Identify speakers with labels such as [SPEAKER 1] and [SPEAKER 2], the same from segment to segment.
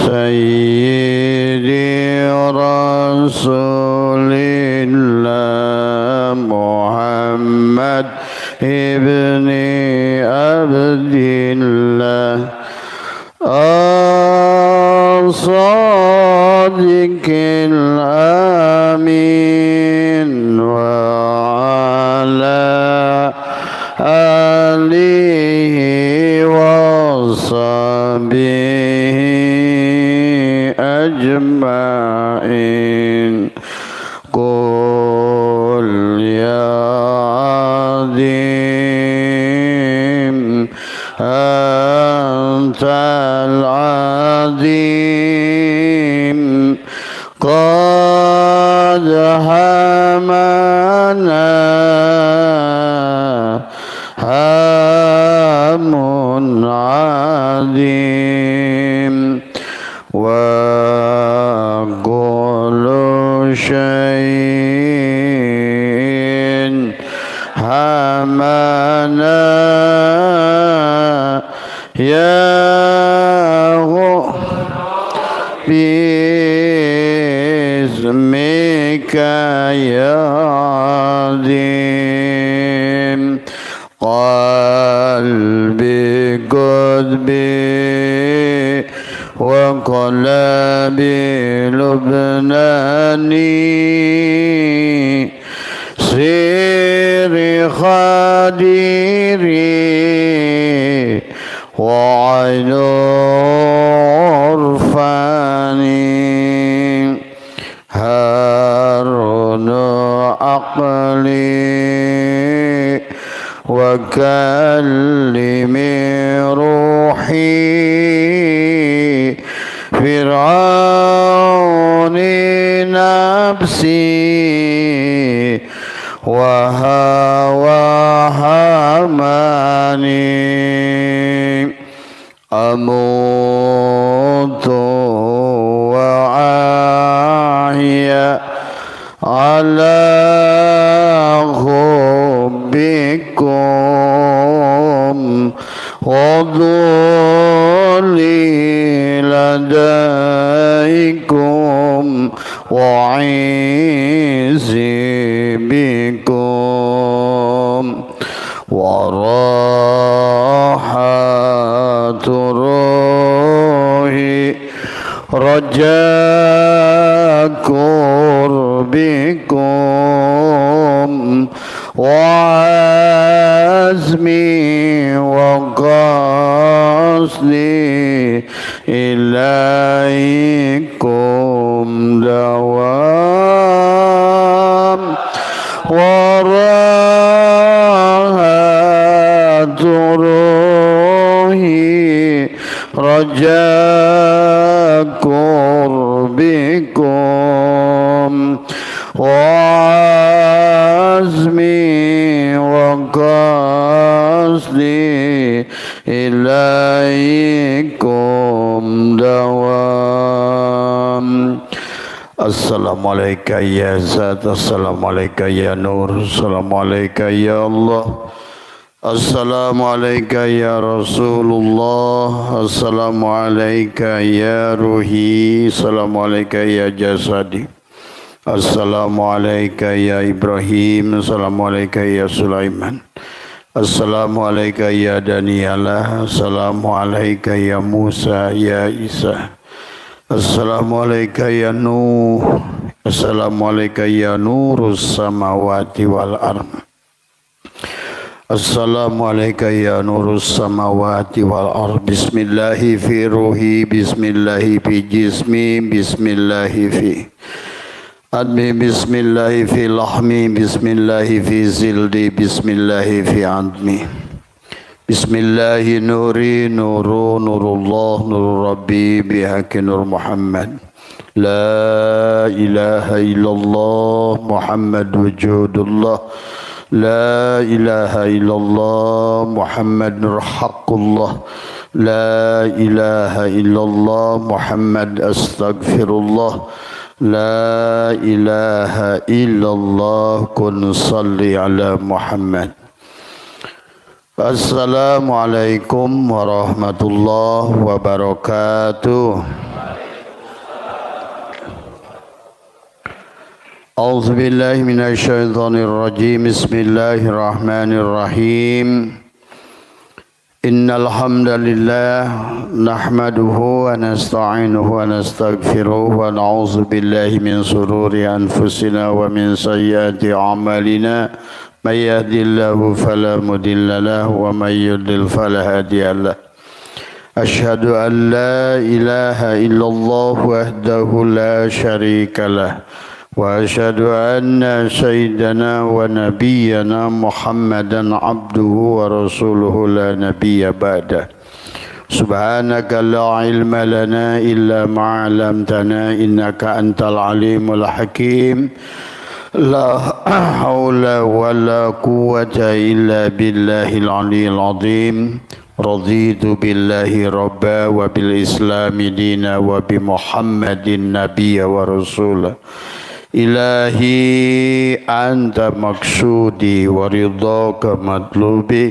[SPEAKER 1] سيدي رسول الله محمد ابن عبد الله الصادق الأمين وعلى آله وصحبه أجمعين. قل يا عظيم أنت العظيم قد همنا هم عظيم وكل شيء همنا يا باسمك يا عظيم. قلبي قلبي وقلبي لبناني سيري خديري وعين عرفاني هارون عقلي وكلمي روحي فرعون نفسي وهوى هماني أموت وأحيا على حبكم وضلي لديكم وعيسي بكم وراحة روحي رجاء قربكم وعزمي وقصدي إليكم دوام وراحة روحي رجاء قربكم وعزمي وقصدي إليكم دوام. Assalamualaikum ya Zat, Assalamualaikum ya Nur, Assalamualaikum ya Allah, Assalamualaikum ya Rasulullah, Assalamualaikum ya Ruhi, Assalamualaikum ya Jasadi, Assalamualaikum ya Ibrahim, Assalamualaikum ya Sulaiman, Assalamualaikum ya Daniyalah, Assalamualaikum ya Musa ya Isa, Assalamualaikum ya Nuh, Assalamualaikum ya Nurus samawati wal ardh, Assalamualaikum ya Nurus samawati wal ardh. Bismillahi fi ruhi, Bismillahi fi jismi, Bismillahi fi admi, Bismillahi fi lahmi, Bismillahi fi zildi, Bismillahi fi admi. Bismillahi nuri nuru nurullah nur rabbi bihaqi nur Muhammad. La ilaha illallah Muhammad wujudullah. La ilaha illallah Muhammad nur haqqullah. La ilaha illallah Muhammad astaghfirullah. La ilaha illallah kun salli ala Muhammad. Assalamualaikum warahmatullahi wabarakatuh. أعوذ بالله من الشيطان الرجيم بسم الله الرحمن الرحيم إن الحمد لله نحمده ونستعينه ونستغفره ونعوذ بالله من شرور أنفسنا ومن سيئات أعمالنا من يهد الله فلا مضل له ومن يضلل فلا هادي له أشهد أن لا إله إلا الله وحده لا شريك له وأشهد أن سيدنا ونبينا محمدا عبده ورسوله لا نبي بعده سبحانك لا علم لنا إلا ما علمتنا إنك أنت العليم الحكيم لا حول ولا قوة إلا بالله العلي العظيم رضيت بالله ربا وبالإسلام دينا وبمحمد النبي ورسوله إلهي أنت مقصودي ورضاك مطلوبي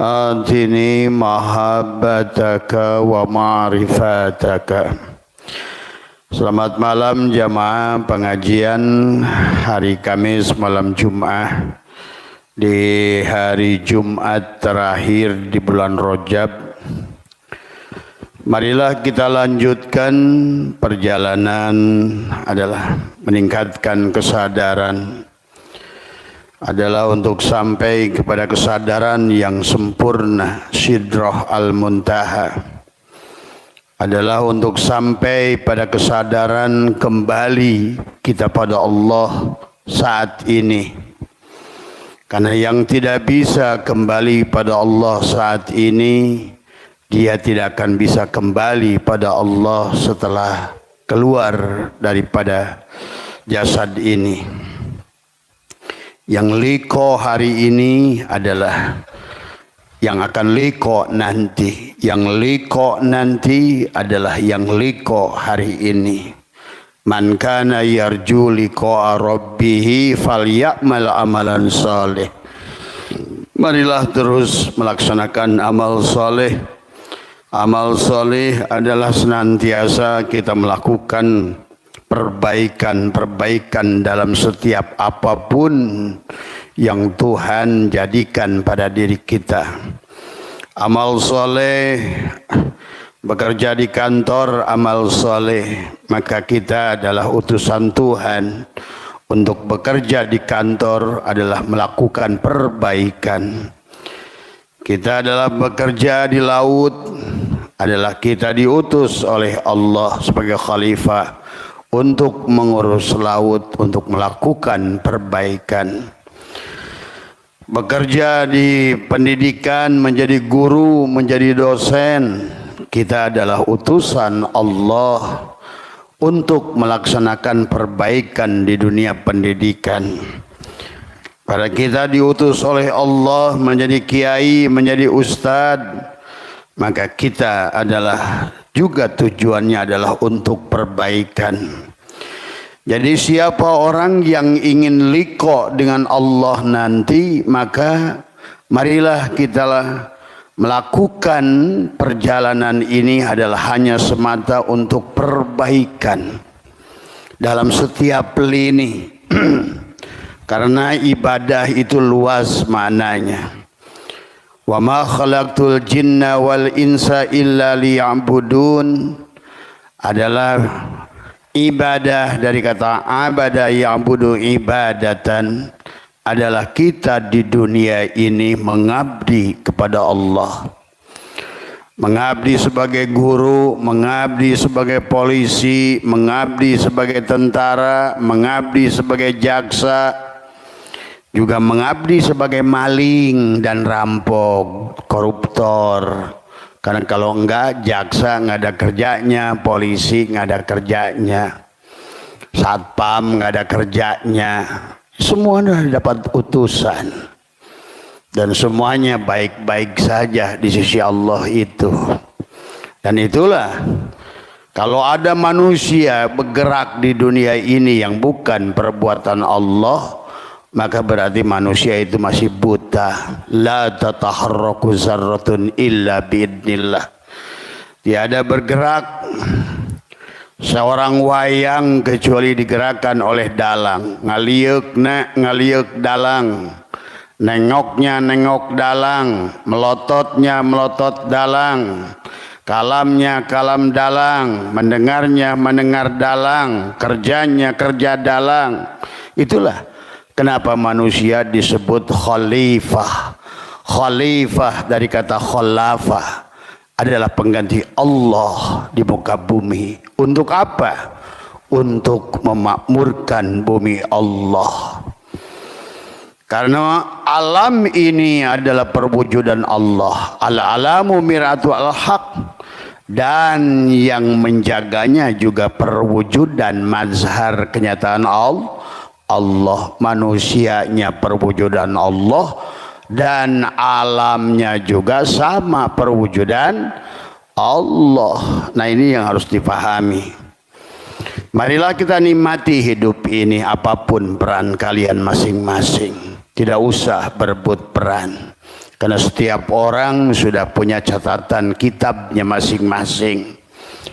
[SPEAKER 1] آتني محبتك ومعرفتك. Selamat malam jamaah pengajian hari Kamis malam Jumat di hari Jumat terakhir di bulan Rajab. Marilah kita lanjutkan perjalanan adalah meningkatkan kesadaran, adalah untuk sampai kepada kesadaran yang sempurna, Sidrah al-Muntaha, adalah untuk sampai pada kesadaran kembali kita pada Allah saat ini. Karena yang tidak bisa kembali pada Allah saat ini, dia tidak akan bisa kembali pada Allah setelah keluar daripada jasad ini. Yang liko hari ini adalah yang akan liko nanti. Yang liko nanti adalah yang liko hari ini. Man kana yarju liqa'a rabbih falyamal amalan saleh. Marilah terus melaksanakan amal saleh. Amal soleh adalah senantiasa kita melakukan perbaikan-perbaikan dalam setiap apapun yang Tuhan jadikan pada diri kita. Amal soleh, bekerja di kantor amal soleh, maka kita adalah utusan Tuhan untuk bekerja di kantor adalah melakukan perbaikan. Kita adalah bekerja di laut, adalah kita diutus oleh Allah sebagai khalifah untuk mengurus laut, untuk melakukan perbaikan. Bekerja di pendidikan, menjadi guru, menjadi dosen, kita adalah utusan Allah untuk melaksanakan perbaikan di dunia pendidikan. Pada kita diutus oleh Allah menjadi kiai, menjadi ustadz, maka kita adalah juga tujuannya adalah untuk perbaikan. Jadi siapa orang yang ingin liqa dengan Allah nanti, maka marilah kita melakukan perjalanan ini adalah hanya semata untuk perbaikan dalam setiap lini. Karena ibadah itu luas maknanya. Wa ma khalaqtul jinna wal insa illa liya'budun adalah ibadah dari kata abada ya'budu ibadatan, adalah kita di dunia ini mengabdi kepada Allah. Mengabdi sebagai guru, mengabdi sebagai polisi, mengabdi sebagai tentara, mengabdi sebagai jaksa, juga mengabdi sebagai maling dan rampok, koruptor. Karena kalau enggak, jaksa enggak ada kerjanya, polisi enggak ada kerjanya, satpam enggak ada kerjanya. Semuanya dapat utusan. Dan semuanya baik-baik saja di sisi Allah itu. Dan itulah, kalau ada manusia bergerak di dunia ini yang bukan perbuatan Allah, maka berarti manusia itu masih buta. La tataharraku zarratun illa biidnillah. Tiada bergerak seorang wayang kecuali digerakkan oleh dalang. Ngaliuk dalang, nengoknya nengok dalang, melototnya melotot dalang, kalamnya kalam dalang, mendengarnya mendengar dalang, kerjanya kerja dalang. Itulah kenapa manusia disebut khalifah. Khalifah dari kata khalafah, adalah pengganti Allah di muka bumi. Untuk apa? Untuk memakmurkan bumi Allah. Karena alam ini adalah perwujudan Allah. Al-alamu miratu al-haq. Dan yang menjaganya juga perwujudan mazhar kenyataan Allah. Manusianya perwujudan Allah. Dan alamnya juga sama perwujudan Allah. Nah, ini yang harus dipahami. Marilah kita nikmati hidup ini apapun peran kalian masing-masing. Tidak usah berebut peran. Karena setiap orang sudah punya catatan kitabnya masing-masing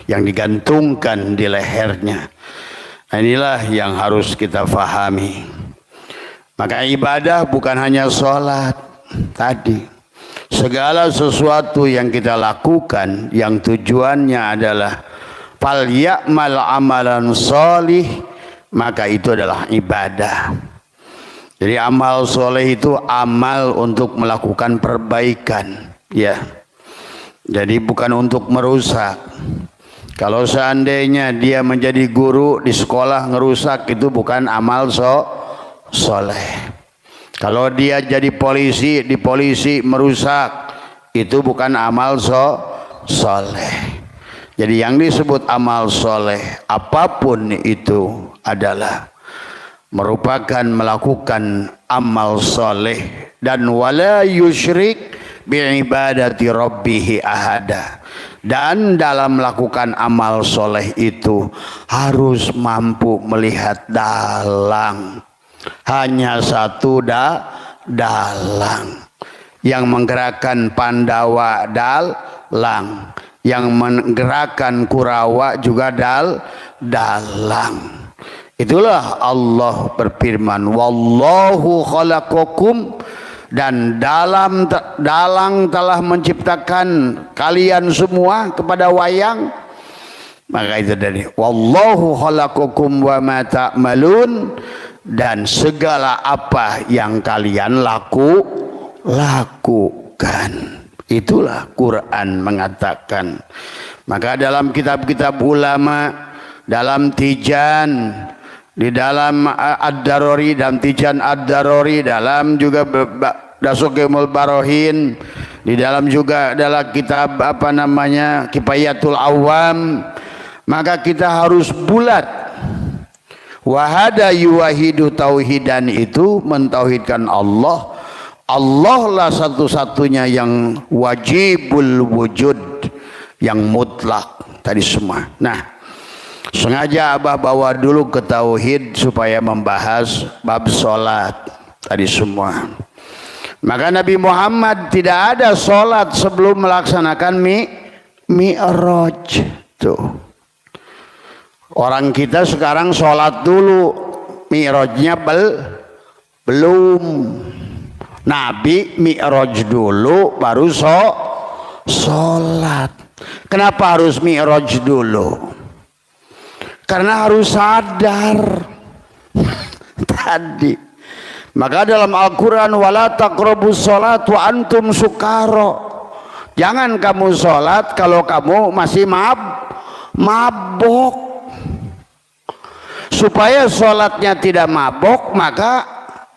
[SPEAKER 1] yang digantungkan di lehernya. Nah, inilah yang harus kita fahami. Maka ibadah bukan hanya sholat. Tadi segala sesuatu yang kita lakukan yang tujuannya adalah fal ya'mal amalan sholih, maka itu adalah ibadah. Jadi amal soleh itu amal untuk melakukan perbaikan, ya. Jadi bukan untuk merusak. Kalau seandainya dia menjadi guru di sekolah ngerusak, itu bukan amal soleh. Kalau dia jadi polisi, di polisi merusak, itu bukan amal soleh. Jadi yang disebut amal soleh, apapun itu adalah merupakan melakukan amal soleh. Dan wala yusyrik bi'ibadati rabbihi ahada. Dan dalam melakukan amal soleh itu harus mampu melihat dalang. Hanya satu dalang yang menggerakkan Pandawa, dalang yang menggerakkan Kurawa juga dalang. Itulah Allah berfirman, wallahu khalaqakum, dan dalang telah menciptakan kalian semua kepada wayang. Maka itu dari wallahu khalaqakum wa ma ta'malun, dan segala apa yang kalian lakukan. Itulah Quran mengatakan. Maka dalam kitab-kitab ulama, dalam Tijan, di dalam Ad-Daruri, dalam Tijan Ad-Daruri, dalam juga Dasukimul Barohin, di dalam juga adalah kitab Kifayatul Awam. Maka kita harus bulat. Wahada yuwahidu tauhidan, itu mentauhidkan Allah. Allah lah satu-satunya yang wajibul wujud, yang mutlak tadi semua. Nah, sengaja Abah bawa dulu ke tauhid supaya membahas bab sholat tadi semua. Maka Nabi Muhammad tidak ada sholat sebelum melaksanakan mi'raj. Tuh. Orang kita sekarang sholat dulu, mi'rajnya belum. Nabi mi'raj dulu baru sholat. Kenapa harus mi'raj dulu? Karena harus sadar tadi. Maka dalam Al-Quran, wala taqrabus sholat wa antum sukaro. Jangan kamu sholat kalau kamu masih mabok. Supaya sholatnya tidak mabok, maka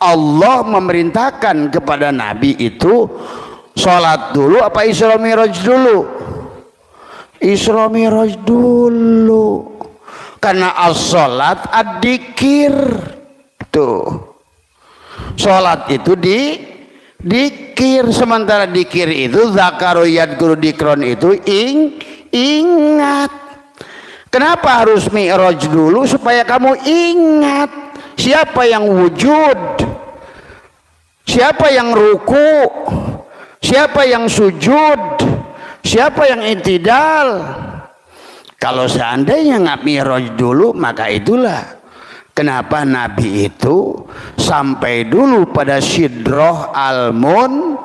[SPEAKER 1] Allah memerintahkan kepada Nabi itu sholat dulu apa Isra Mi'raj dulu? Isra Mi'raj dulu. Karena as-sholat ad-dikir. Tuh. Sholat itu dikir. Sementara dikir itu zakaru yadkuru dikron itu ingat. Kenapa harus mi'raj dulu? Supaya kamu ingat siapa yang wujud, siapa yang ruku, siapa yang sujud, siapa yang i'tidal. Kalau seandainya nggak mi'raj dulu, maka itulah kenapa Nabi itu sampai dulu pada Sidroh Al-Muntaha.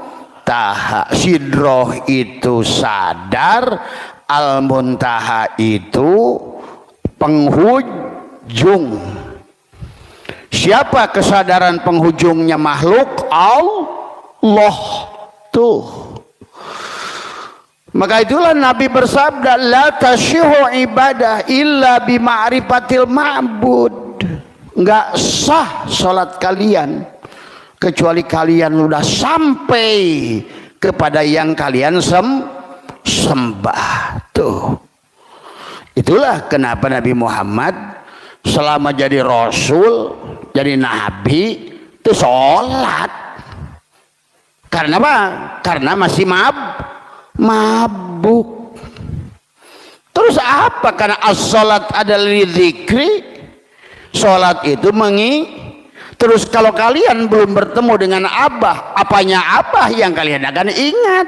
[SPEAKER 1] Sidroh itu sadar, Al-Muntaha itu penghujung. Siapa kesadaran penghujungnya? Makhluk Allah tuh. Maka itulah Nabi bersabda, la tasyihu ibadah illa bima'rifatil ma'bud. Enggak sah salat kalian kecuali kalian sudah sampai kepada yang kalian sembah. Tuh. Itulah kenapa Nabi Muhammad selama jadi Rasul, jadi Nabi itu sholat. Karena apa? Karena masih mabuk. Terus apa? Karena as-sholat adalah dzikri. Sholat itu terus kalau kalian belum bertemu dengan Abah, apanya Abah yang kalian akan ingat?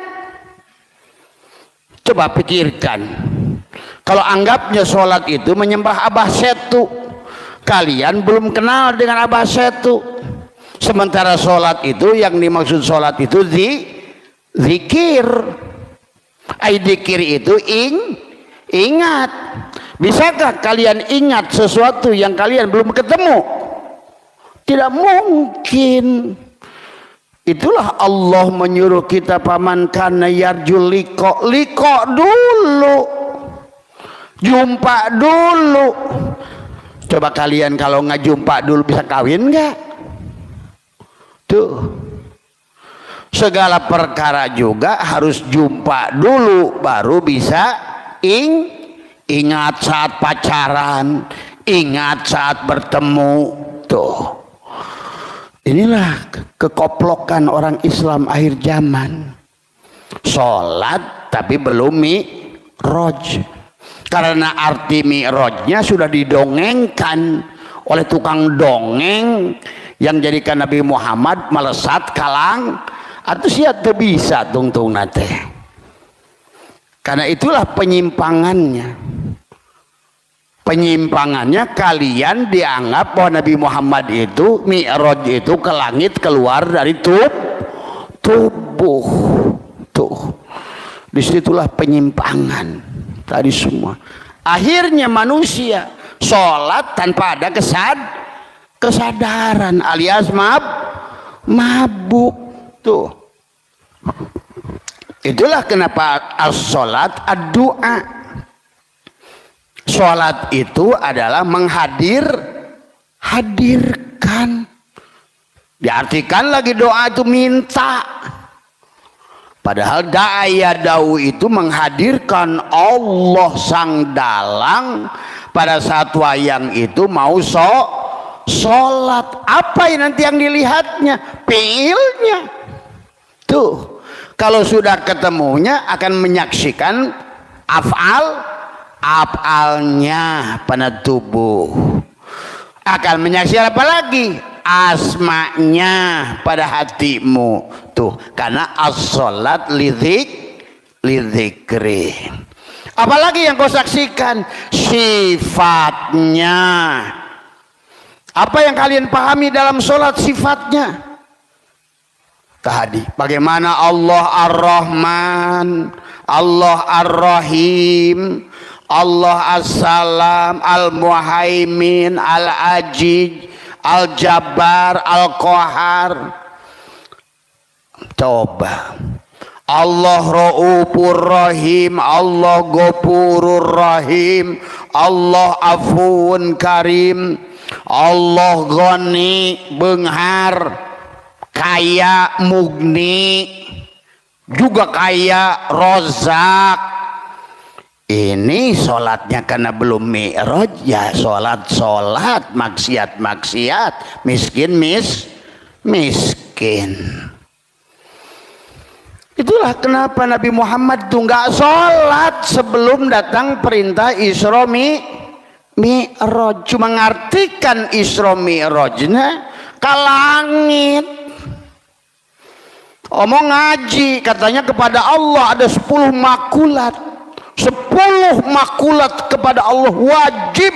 [SPEAKER 1] Coba pikirkan. Kalau anggapnya sholat itu menyembah Abah Setu, kalian belum kenal dengan Abah Setu. Sementara sholat itu yang dimaksud sholat itu zikir. Dzikir itu ingat. Bisakah kalian ingat sesuatu yang kalian belum ketemu? Tidak mungkin. Itulah Allah menyuruh kita paman kana yarjul liqa dulu. Jumpa dulu. Coba kalian kalau nggak jumpa dulu bisa kawin nggak? Tuh. Segala perkara juga harus jumpa dulu baru bisa ingat saat pacaran, ingat saat bertemu. Tuh. Inilah kekoplokan orang Islam akhir zaman. Sholat tapi belum mi'raj. Karena arti mi'rajnya sudah didongengkan oleh tukang dongeng yang jadikan Nabi Muhammad melesat kalang atau siat bisa tungtung nate. Karena itulah penyimpangannya. Penyimpangannya kalian dianggap bahwa Nabi Muhammad itu mi'raj itu ke langit keluar dari tubuh. Tuh. Disitulah penyimpangan. Tadi semua akhirnya manusia sholat tanpa ada kesadaran alias mabuk. Tuh. Itulah kenapa as-sholat ad-du'a. Sholat itu adalah hadirkan. Diartikan lagi doa itu minta. Padahal da'aya da'u itu menghadirkan Allah sang dalang pada saat wayang itu mau sholat. Apa yang nanti yang dilihatnya? Fiilnya. Tuh. Kalau sudah ketemunya akan menyaksikan af'alnya pada tubuh. Akan menyaksikan apa lagi? Asma'nya pada hatimu. Tuh, karena as-sholat lidzikri. Apalagi yang kau saksikan? Sifatnya. Apa yang kalian pahami dalam sholat sifatnya? Tadi, bagaimana Allah Ar-Rahman, Allah Ar-Rahim, Allah As-Salam, Al-Muhaimin, Al-Ajiz, Al-Jabbar, Al-Qahar. Coba Allah Ra'ufur Rahim, Allah Ghafurur Rahim, Allah Afuun Karim, Allah Ghani Benghar, kaya Mugni, juga kaya Rozak. Ini sholatnya karena belum mi'raj, ya sholat maksiat, miskin. Itulah kenapa Nabi Muhammad itu nggak sholat sebelum datang perintah Isra Mi'raj. Cuma ngartikan Isra Mi'rajnya ke langit. Omong ngaji katanya kepada Allah ada 10 makulat. 10 makulat kepada Allah wajib.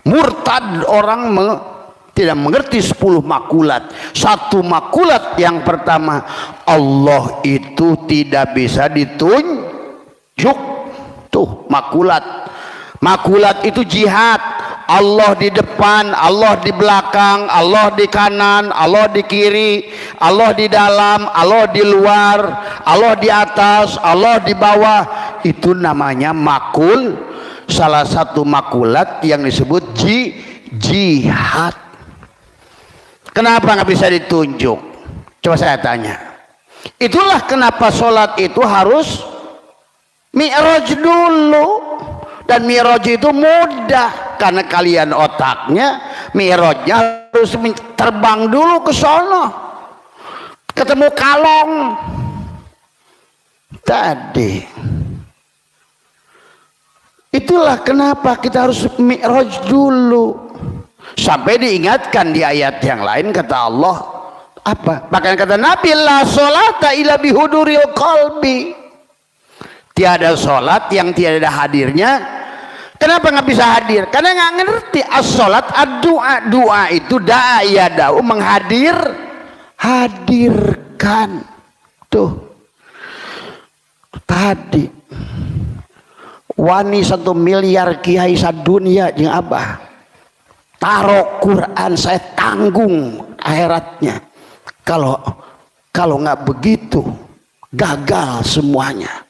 [SPEAKER 1] Murtad orang tidak mengerti 10 makulat. 1 makulat yang pertama, Allah itu tidak bisa ditunjuk. Tuh makulat. Makulat itu jihad. Allah di depan, Allah di belakang, Allah di kanan, Allah di kiri, Allah di dalam, Allah di luar, Allah di atas, Allah di bawah. Itu namanya makul. Salah satu makulat yang disebut jihad. Kenapa nggak bisa ditunjuk? Coba saya tanya. Itulah kenapa sholat itu harus mi'raj dulu. Dan mi'raj itu mudah karena kalian otaknya mi'rajnya harus terbang dulu ke sono, ketemu kalong tadi. Itulah kenapa kita harus mi'raj dulu. Sampai diingatkan di ayat yang lain, kata Allah apa? Bahkan kata Nabi, la sholata illa bihuduril qalbi. Tiada sholat yang tiada hadirnya. Kenapa nggak bisa hadir? Karena nggak ngerti as-sholat ad-du'a. Doa itu da'ayadau, hadirkan. Tuh tadi wani 1 miliar kiai sadunia jeung abah taruh Quran, saya tanggung akhiratnya. Kalau nggak begitu gagal semuanya.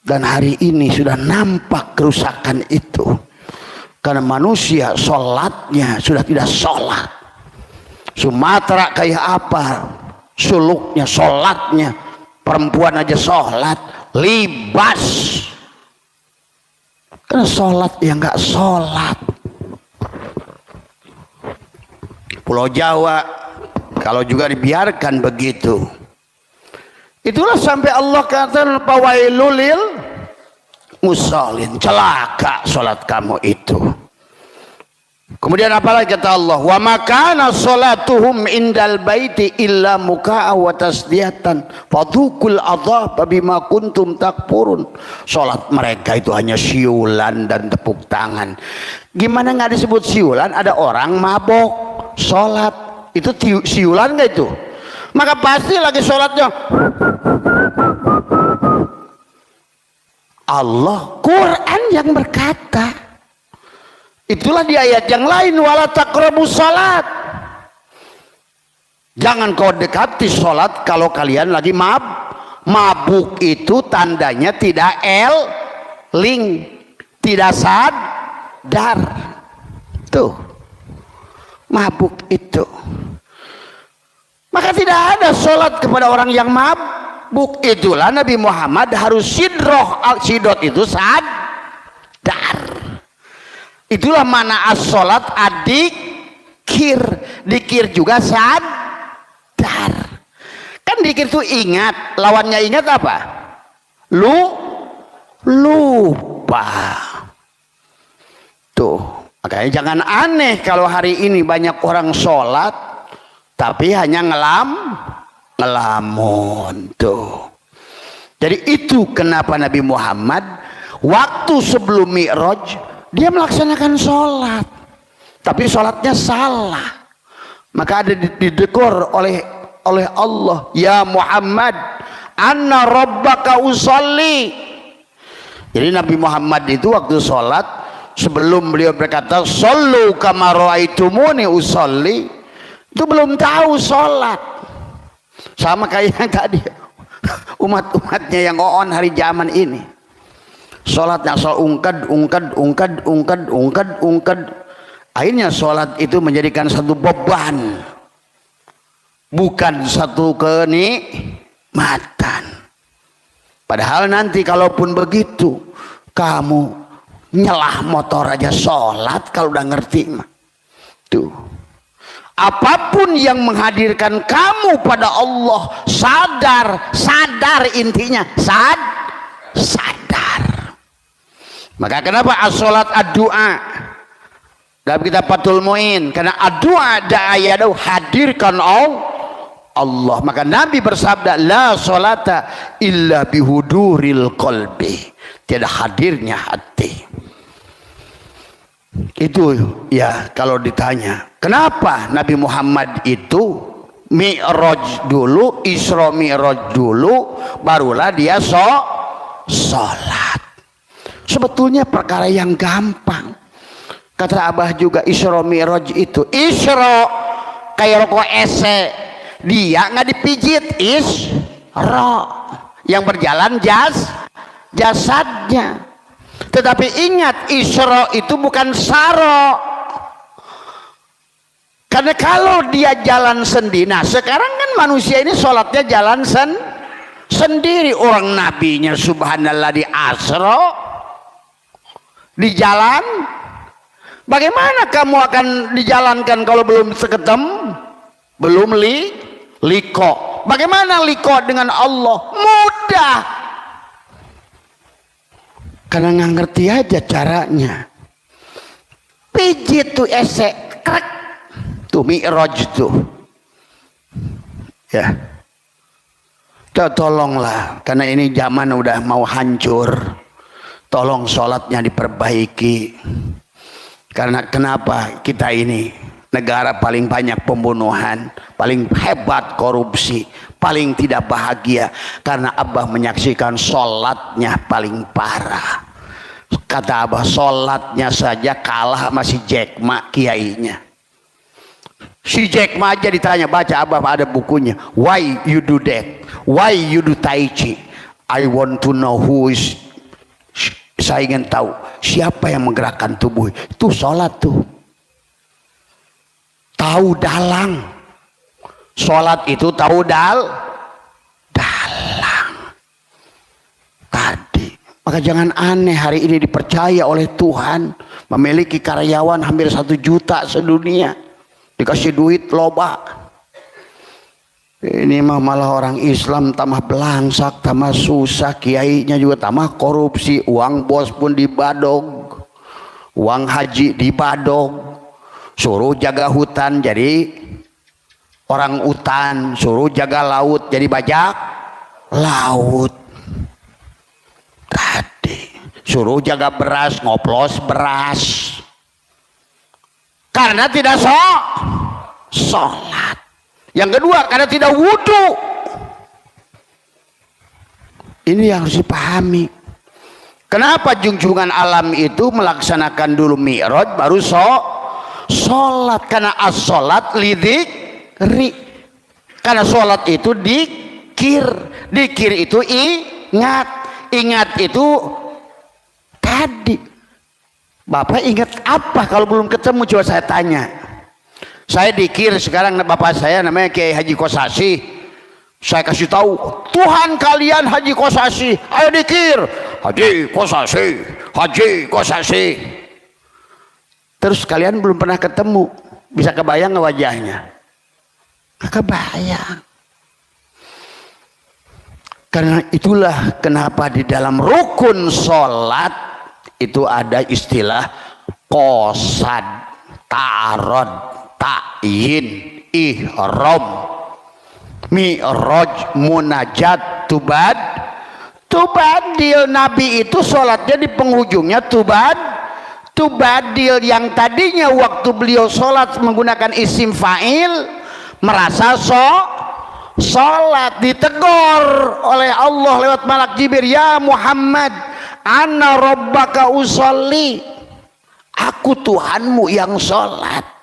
[SPEAKER 1] Dan hari ini sudah nampak kerusakan itu, karena manusia sholatnya sudah tidak sholat. Sumatera kayak apa suluknya, sholatnya, perempuan aja sholat libas, karena sholat yang nggak sholat. Pulau Jawa kalau juga dibiarkan begitu. Itulah sampai Allah kata fawailul lil musallin, celaka sholat kamu itu. Kemudian apalagi kata Allah, wa makana sholatuhum indal baiti illa muka'a wa tasdiyatan fadhukul adzab bima kuntum takfurun. Sholat mereka itu hanya siulan dan tepuk tangan. Gimana nggak disebut siulan? Ada orang mabok sholat, itu siulan nggak itu? Maka pasti lagi sholatnya Allah, Quran yang berkata. Itulah di ayat yang lain, wala taqrabus salat. Jangan kau dekati sholat kalau kalian lagi mabuk. Itu tandanya tidak tidak sadar. Tuh mabuk itu. Maka tidak ada sholat kepada orang yang mabuk. Itulah Nabi Muhammad harus sidot itu sadar. Itulah mana as-sholat adikir. Dikir juga sadar. Kan dikir itu ingat. Lawannya ingat apa? Lupa. Tuh. Makanya jangan aneh kalau hari ini banyak orang sholat tapi hanya ngelamun tuh. Jadi itu kenapa Nabi Muhammad waktu sebelum Mi'raj dia melaksanakan sholat, tapi sholatnya salah. Maka ada ditegur oleh Allah, ya Muhammad, anna rabbaka usolli. Jadi Nabi Muhammad itu waktu sholat, sebelum beliau berkata shollu kama ra'aitumuni usolli, itu belum tahu sholat. Sama kayak yang tadi umat-umatnya yang on hari zaman ini, sholatnya soal ungkad. Akhirnya sholat itu menjadikan satu beban, bukan satu kenikmatan. Padahal nanti kalaupun begitu, kamu nyelah motor aja sholat kalau udah ngerti mah. Tuh. Apapun yang menghadirkan kamu pada Allah, sadar intinya, sadar. Maka kenapa as-sholat ad-du'a dalam kitab Fathul Mu'in? Karena ad-du'a da'ayadau, hadirkan Allah. Maka Nabi bersabda, la sholata illa bihuduril qalbi. tiada hadirnya hati. Itu ya kalau ditanya kenapa Nabi Muhammad itu Mi'raj dulu, Isra Mi'raj dulu, barulah dia sholat. Sebetulnya perkara yang gampang. Kata Abah juga Isra Mi'raj itu Isra kayak rokok ese, dia nggak dipijit, Isra yang berjalan jasadnya. Tetapi ingat, Isra itu bukan Saro. Karena kalau dia jalan sendiri, nah sekarang kan manusia ini sholatnya jalan sendiri. Orang nabinya subhanallah di Asra, di jalan. Bagaimana kamu akan dijalankan kalau belum ketemu, belum liko? Bagaimana liko dengan Allah? Mudah. Karena nggak ngerti aja caranya. Pijit tuh esek, krek, tuh Mi'raj tuh. Ya, tolonglah, karena ini zaman udah mau hancur. Tolong sholatnya diperbaiki. Karena kenapa kita ini negara paling banyak pembunuhan, paling hebat korupsi, paling tidak bahagia karena Abah menyaksikan sholatnya paling parah. Kata Abah, sholatnya saja kalah sama si Jack Ma kiainya. Si Jack Ma aja ditanya, baca Abah ada bukunya, why you do that, why you do tai chi, I want to know who is. Saya ingin tahu siapa yang menggerakkan tubuh itu. Sholat tuh tahu dalang, sholat itu tahu dalang tadi. Maka jangan aneh hari ini dipercaya oleh Tuhan memiliki karyawan hampir 1 juta sedunia, dikasih duit loba. Ini mah malah orang Islam tambah belangsak, tambah susah, kiainya juga tambah korupsi, uang bos pun dibadog, uang haji dibadog, suruh jaga hutan jadi orang utan, suruh jaga laut jadi bajak laut. Tadi suruh jaga beras, ngoplos beras. Karena tidak sholat. Yang kedua, karena tidak wudhu. Ini yang harus dipahami. Kenapa junjungan alam itu melaksanakan dulu Mi'raj baru sholat? Karena as-sholat lidzikri. Karena sholat itu dikir. Dikir itu ingat. Ingat itu tadi. Bapak ingat apa kalau belum ketemu? Coba saya tanya. Saya dikir sekarang, bapak saya namanya Kiai Haji Kosasi. Saya kasih tahu, Tuhan kalian Haji Kosasi, ayo dikir. Haji Kosasi, Haji Kosasi. Terus kalian belum pernah ketemu, bisa kebayang nggak wajahnya? Nggak kebayang. Karena itulah kenapa di dalam rukun sholat itu ada istilah qasad, ta'arud, ta'yin, ihram, mi'raj, munajat, tubadil. Nabi itu sholatnya di penghujungnya tubadil. Yang tadinya waktu beliau sholat menggunakan isim fa'il, merasa sholat, ditegur oleh Allah lewat malak Jibril, ya Muhammad, ana rabbaka usolli, aku Tuhanmu yang sholat.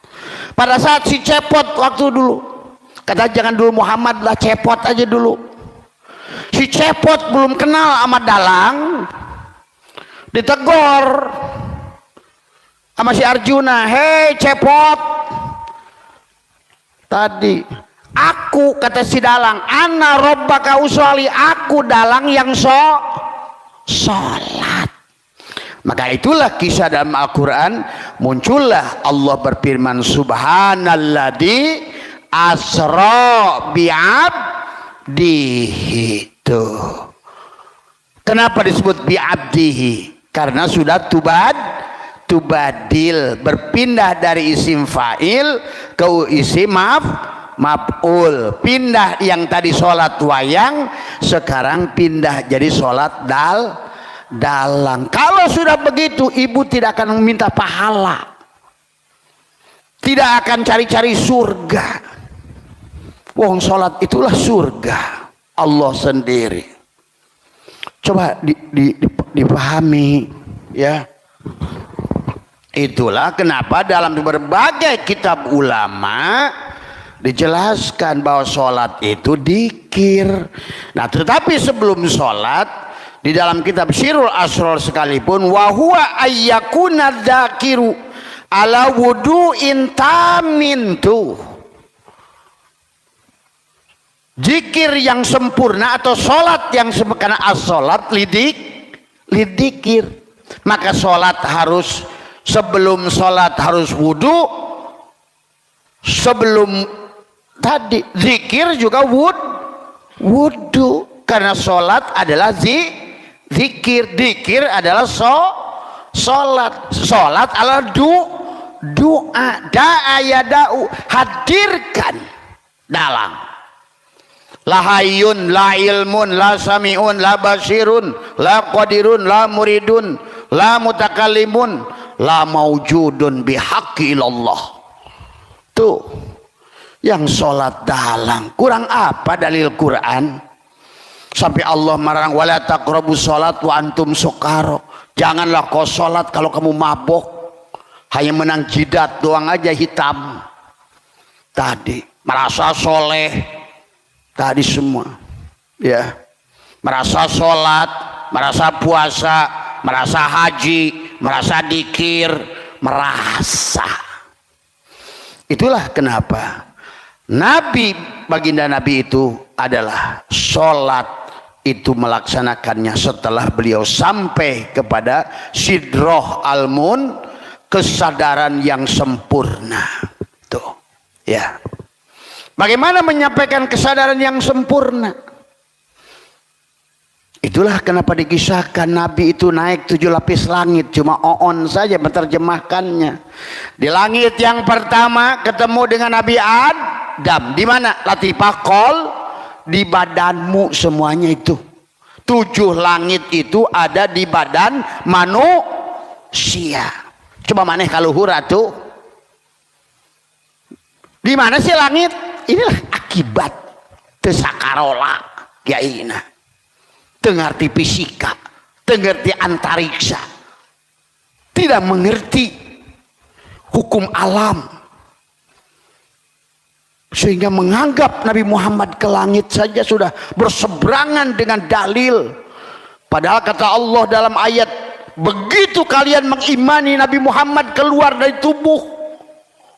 [SPEAKER 1] Pada saat si cepot waktu dulu, kata jangan dulu Muhammad lah, cepot aja dulu. Si cepot belum kenal sama dalang, ditegur sama si Arjuna, hei cepot, tadi aku, kata si dalang, ana rabbaka usolli, aku dalang yang sholat. Maka itulah kisah dalam Al-Quran, muncullah Allah berfirman, subhanalladzi asra bi'abdihi. Kenapa disebut bi'abdihi? Karena sudah tubadil, berpindah dari isim fa'il ke isim maf'ul. Pindah yang tadi sholat wayang, sekarang pindah jadi sholat dalang. Kalau sudah begitu, ibu tidak akan meminta pahala, tidak akan cari-cari surga. Wong sholat itulah surga Allah sendiri. Coba dipahami ya. Itulah kenapa dalam berbagai kitab ulama dijelaskan bahwa sholat itu dzikir. Nah, tetapi sebelum sholat di dalam kitab Syirul Asrar sekalipun, wa huwa ayyakuna dzakiru ala wudu'in tamin tuh. Zikir yang sempurna atau sholat yang sempurna, as-sholat lidikir. Maka sholat harus, sebelum sholat harus wudu, sebelum tadi zikir juga wudu, karena sholat adalah zikir, zikir adalah sholat adalah doa, da'a yada'u, hadirkan dalam. La hayyun, la ilmun, la sami'un, la basirun, la qadirun, la muridun, la mutakallimun, la maujudun bihaqqi ilallah. Tuh yang sholat dalang. Kurang apa dalil Quran sampai Allah melarang wala taqrabu sholat wa antum sukaro. Janganlah kau sholat kalau kamu mabok, hanya menang jidat doang aja hitam. Tadi merasa soleh tadi semua ya, merasa sholat, merasa puasa, merasa haji, merasa dikir, merasa. Itulah kenapa Nabi, baginda Nabi itu adalah sholat itu melaksanakannya setelah beliau sampai kepada sidroh al-mun, kesadaran yang sempurna. Tuh ya. Bagaimana menyampaikan kesadaran yang sempurna? Itulah kenapa dikisahkan Nabi itu naik 7 lapis langit. Cuma Oon saja menerjemahkannya. Di langit yang pertama ketemu dengan Nabi Adam. Di mana? Latifah qol, di badanmu semuanya itu. 7 langit itu ada di badan manusia. Coba maneh kaluhur atuh. Di mana sih langit? Inilah akibat tesakarola kiaina. Tengerti fisika, tengerti antariksa, tidak mengerti hukum alam, sehingga menganggap Nabi Muhammad ke langit saja sudah berseberangan dengan dalil. Padahal kata Allah dalam ayat, begitu kalian mengimani Nabi Muhammad keluar dari tubuh,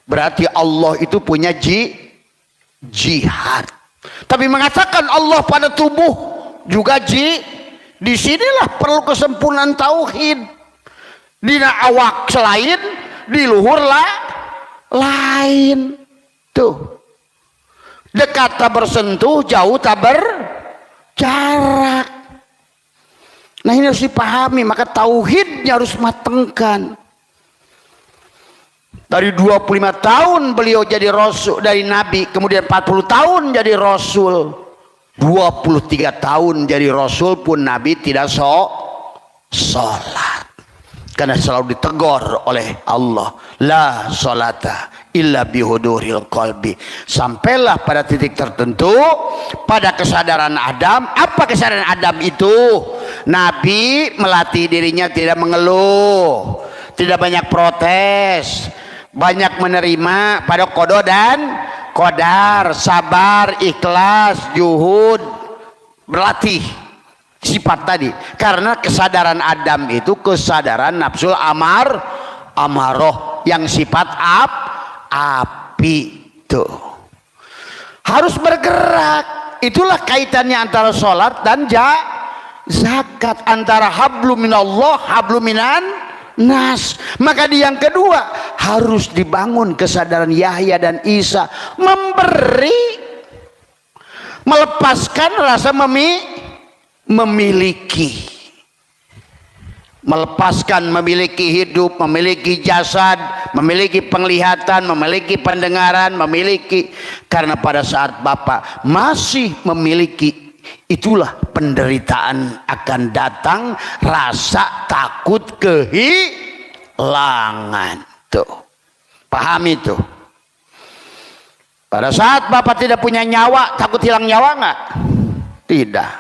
[SPEAKER 1] berarti Allah itu punya jihad. Tapi mengatakan Allah pada tubuh juga disinilah perlu kesempurnaan tauhid. Dina awak selain, di luhur lain. Tuh, dekat tak bersentuh, jauh tak berjarak. Nah ini harus dipahami, maka tauhidnya harus matengkan. Dari 25 tahun beliau jadi rasul, dari nabi, kemudian 40 tahun jadi rasul, 23 tahun jadi rasul pun nabi tidak sholat, karena selalu ditegur oleh Allah, la sholata illa bihuduril qalbi. Sampailah pada titik tertentu, pada kesadaran Adam. Apa kesadaran Adam itu? Nabi melatih dirinya tidak mengeluh, tidak banyak protes, banyak menerima pada qada dan qadar, sabar, ikhlas, juhud, berlatih sifat tadi. Karena kesadaran Adam itu kesadaran nafsul amaroh yang sifat api tuh. Harus bergerak. Itulah kaitannya antara sholat dan zakat, antara hablu minallah, hablu minan nas. Maka di yang kedua harus dibangun kesadaran Yahya dan Isa, memberi, melepaskan rasa memiliki, melepaskan memiliki hidup, memiliki jasad, memiliki penglihatan, memiliki pendengaran, memiliki. Karena pada saat Bapak masih memiliki Itulah penderitaan akan datang, rasa takut kehilangan. Tuh, pahami tuh. Pada saat Bapak tidak punya nyawa, takut hilang nyawa nggak? Tidak.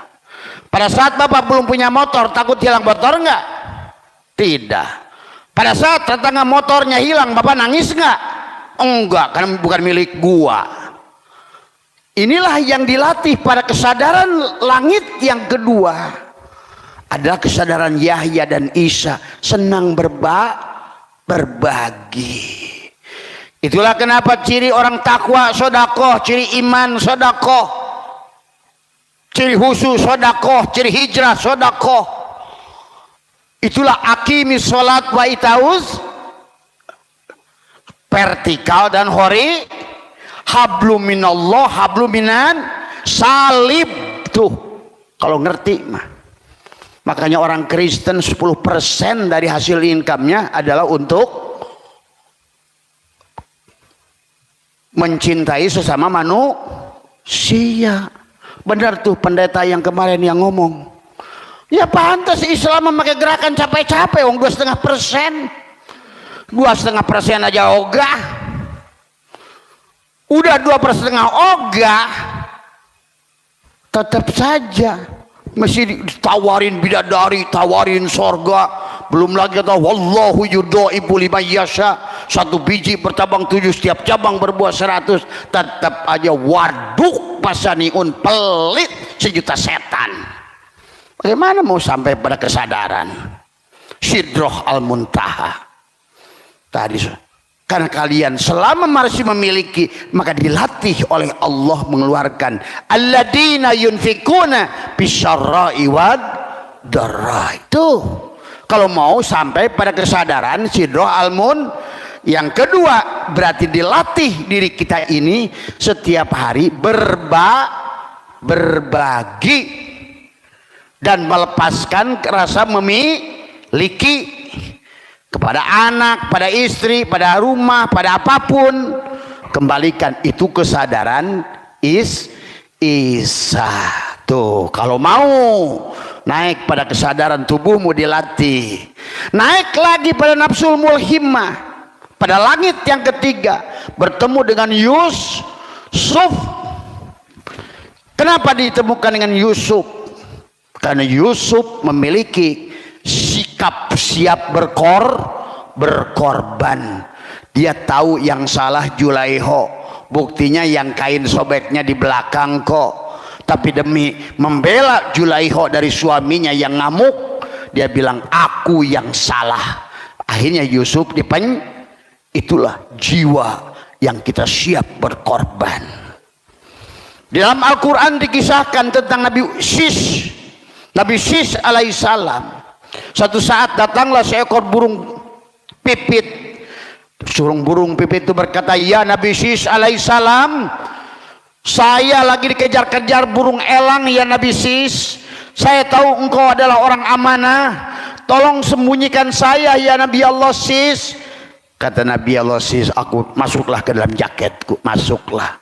[SPEAKER 1] Pada saat Bapak belum punya motor, takut hilang motor nggak? Tidak. Pada saat tetangga motornya hilang, Bapak nangis nggak? Enggak, karena bukan milik gua. Inilah yang dilatih pada kesadaran langit yang kedua. Adalah kesadaran Yahya dan Isa senang berbagi. Itulah kenapa ciri orang takwa sodakoh, ciri iman sodakoh, ciri husu sodakoh, ciri hijrah sodakoh. Itulah akimis sholat wa itauz, vertikal dan hori, hablum minallah, hablum minan salib. Tuh kalau ngerti mah. Makanya orang Kristen 10% dari hasil income-nya adalah untuk mencintai sesama manusia. Benar tuh pendeta yang kemarin yang ngomong. Ya pantas Islam memakai gerakan capek-capek, wong 2,5%. 2,5% aja ogah. Udah 2,5% ogah, tetap saja masih ditawarin bidadari, tawarin sorga. Belum lagi kata wallahu yudhaifu liman yasha, satu biji bertabang 7, setiap cabang berbuah 100. Tetap aja waduk pasaniun, pelit sejuta setan. Bagaimana mau sampai pada kesadaran Sidroh al-Muntaha tadi? Karena kalian selama masih memiliki, maka dilatih oleh Allah mengeluarkan alladzina yunfikuna bisyarra'i wad dharra. Itu kalau mau sampai pada kesadaran Sidroh al-Mun yang kedua, berarti dilatih diri kita ini setiap hari berbagi dan melepaskan rasa memiliki kepada anak, pada istri, pada rumah, pada apapun. Kembalikan itu kesadaran Isa. Tuh, kalau mau naik pada kesadaran tubuhmu dilatih. Naik lagi pada nafsul mulhimmah. Pada langit yang ketiga bertemu dengan Yusuf. Kenapa ditemukan dengan Yusuf? Karena Yusuf memiliki sikap siap berkorban. Dia tahu yang salah Julaiho, buktinya yang kain sobeknya di belakang kok. Tapi demi membela Julaiho dari suaminya yang ngamuk, dia bilang aku yang salah. Akhirnya Yusuf itulah jiwa yang kita siap berkorban. Di dalam Al-Quran dikisahkan tentang Nabi Sis alaihissalam. Suatu saat datanglah seekor burung pipit. Burung pipit itu berkata, ya Nabi Sis alaihissalam, saya lagi dikejar-kejar burung elang ya Nabi Sis. Saya tahu engkau adalah orang amanah, tolong sembunyikan saya ya Nabi Allah Sis. Kata Nabi Allah Sis, aku masuklah ke dalam jaketku. Masuklah.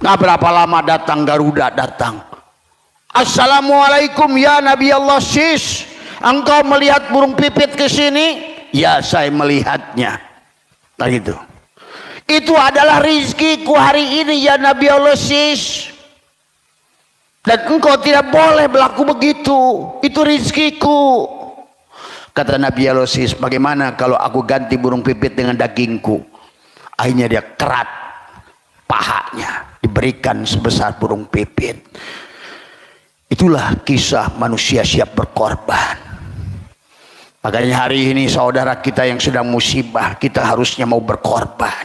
[SPEAKER 1] Nah, berapa lama datang Garuda datang. Assalamualaikum ya Nabi Allah Sis, engkau melihat burung pipit ke sini? Ya, saya melihatnya. Nah gitu. Itu adalah rizkiku hari ini ya Nabi Allah Sis. Dan engkau tidak boleh berlaku begitu. Itu rizkiku. Kata Nabi Allah Sis, bagaimana kalau aku ganti burung pipit dengan dagingku? Akhirnya dia kerat pahanya, diberikan sebesar burung pipit. Itulah kisah manusia siap berkorban. Makanya hari ini saudara kita yang sedang musibah, kita harusnya mau berkorban.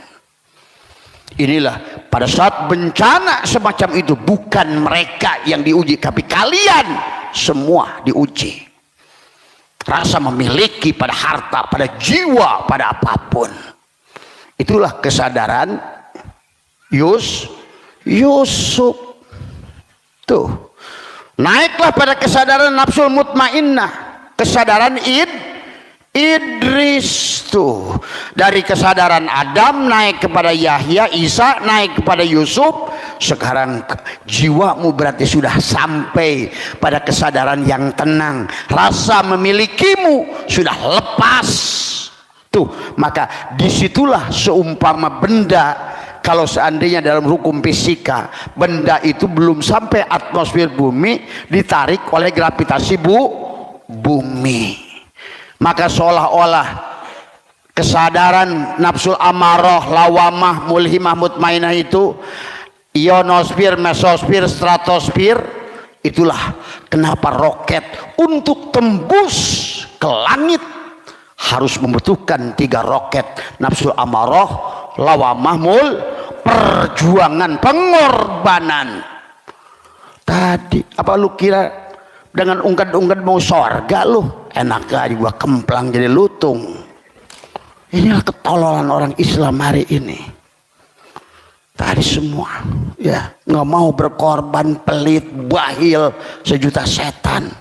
[SPEAKER 1] Inilah pada saat bencana semacam itu, bukan mereka yang diuji, tapi kalian semua diuji. Rasa memiliki pada harta, pada jiwa, pada apapun. Itulah kesadaran Yusuf. Tuh. Naiklah pada kesadaran nafsul mutmainnah, kesadaran Idris. Tuh, dari kesadaran Adam naik kepada Yahya, Isa naik kepada Yusuf, sekarang jiwamu berarti sudah sampai pada kesadaran yang tenang, rasa memilikimu sudah lepas. Tuh, maka disitulah seumpama benda, kalau seandainya dalam hukum fisika benda itu belum sampai atmosfer bumi, ditarik oleh gravitasi bumi, maka seolah-olah kesadaran nafsul amarah, lawamah, mulhimah, mutmainah itu, ionosfer, mesosfer, stratosfer, itulah kenapa roket untuk tembus ke langit harus membutuhkan 3 roket: nafsul amarah, lawamah, perjuangan, pengorbanan. Tadi apa lu kira dengan ungkad-ungkad mau sorga lu? Enak aja gua kemplang jadi lutung. Inilah ketololan orang Islam hari ini. Tadi semua, ya, nggak mau berkorban, pelit, bahil, sejuta setan.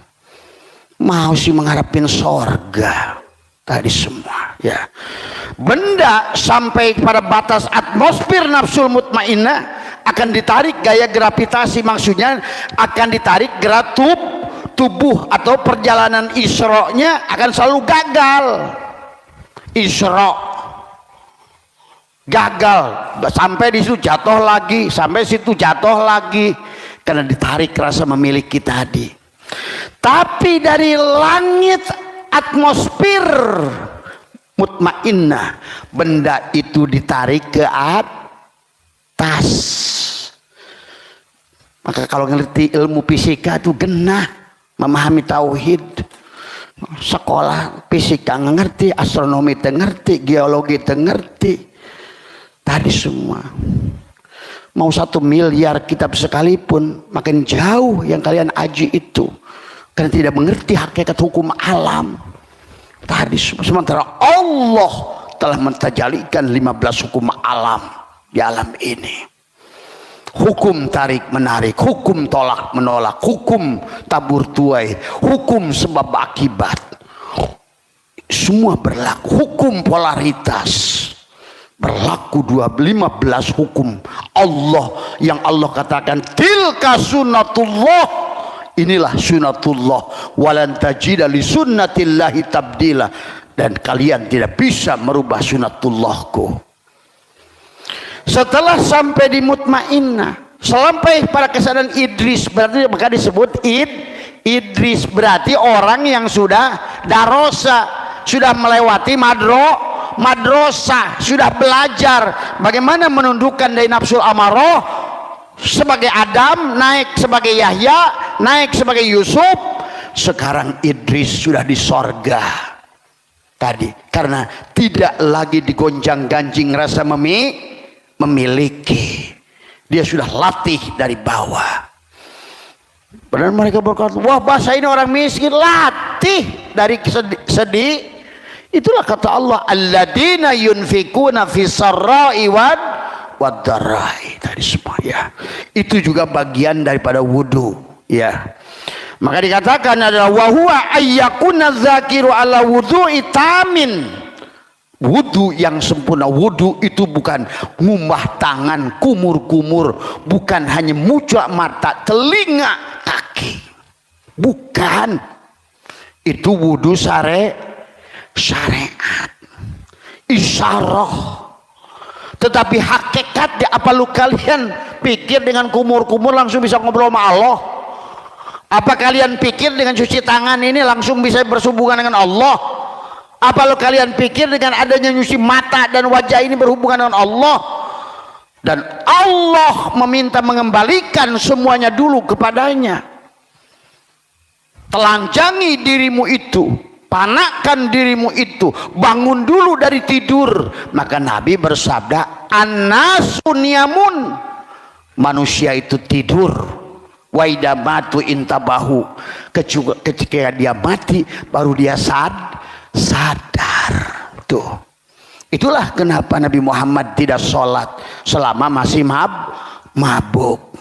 [SPEAKER 1] Mau sih mengharapin sorga. Tadi semua, ya. Benda sampai pada batas atmosfer nafsul mutmainnah akan ditarik gaya gravitasi, maksudnya akan ditarik gerak tubuh atau perjalanan isra-nya akan selalu gagal. Isra gagal, sampai di situ jatuh lagi, sampai situ jatuh lagi, karena ditarik rasa memiliki tadi. Tapi dari langit atmosfer mutmainnah, benda itu ditarik ke atas. Maka kalau ngerti ilmu fisika itu genah memahami tauhid. Sekolah fisika ngerti, astronomi ngerti, geologi ngerti. Tadi semua. Mau 1 miliar kitab sekalipun, makin jauh yang kalian aji itu, karena tidak mengerti hakikat hukum alam. Tadi sementara Allah telah mentajalikan 15 hukum alam di alam ini. Hukum tarik menarik, hukum tolak menolak, hukum tabur tuai, hukum sebab akibat, semua berlaku. Hukum polaritas berlaku. 15 hukum Allah yang Allah katakan tilka sunnatullah, inilah sunnatullah, walan tajida li sunnatillahi tabdila, dan kalian tidak bisa merubah sunnatullahku. Setelah sampai di mutmainnah, sampai pada kesadaran Idris, berarti maka disebut Idris, berarti orang yang sudah darosa, sudah melewati madrasah, sudah belajar bagaimana menundukkan dari nafsul amarah sebagai Adam, naik sebagai Yahya, naik sebagai Yusuf. Sekarang Idris sudah di sorga tadi, karena tidak lagi digonjang-ganjing rasa memiliki. Dia sudah latih dari bawah. Padahal mereka berkata, wah bahasa ini orang miskin. Latih dari sedih. Itulah kata Allah, alladzina yunfikuna fis sarra'i wad-dharra'i. Tadi semua, ya. Itu juga bagian daripada wudu, ya. Maka dikatakan adalah wa huwa ayyakuna dzakiru ala wudu'i tamin. Wudu yang sempurna, wudu itu bukan ngumbah tangan, kumur-kumur, bukan hanya muncul mata, telinga, kaki, bukan. Itu wudu syariat, isyarah. Tetapi hakikatnya, apa lu kalian pikir dengan kumur-kumur langsung bisa ngobrol sama Allah? Apa kalian pikir dengan cuci tangan ini langsung bisa bersambungan dengan Allah? Apa lo kalian pikir dengan adanya nyuci mata dan wajah ini berhubungan dengan Allah? Dan Allah meminta mengembalikan semuanya dulu kepadanya. Telanjangi dirimu itu, panakkan dirimu itu, bangun dulu dari tidur. Maka Nabi bersabda, an-nasu niyamun, manusia itu tidur. Wa idza matu intabahu, ketika dia mati baru dia sadar. Tuh, itulah kenapa Nabi Muhammad tidak sholat selama masih mabuk.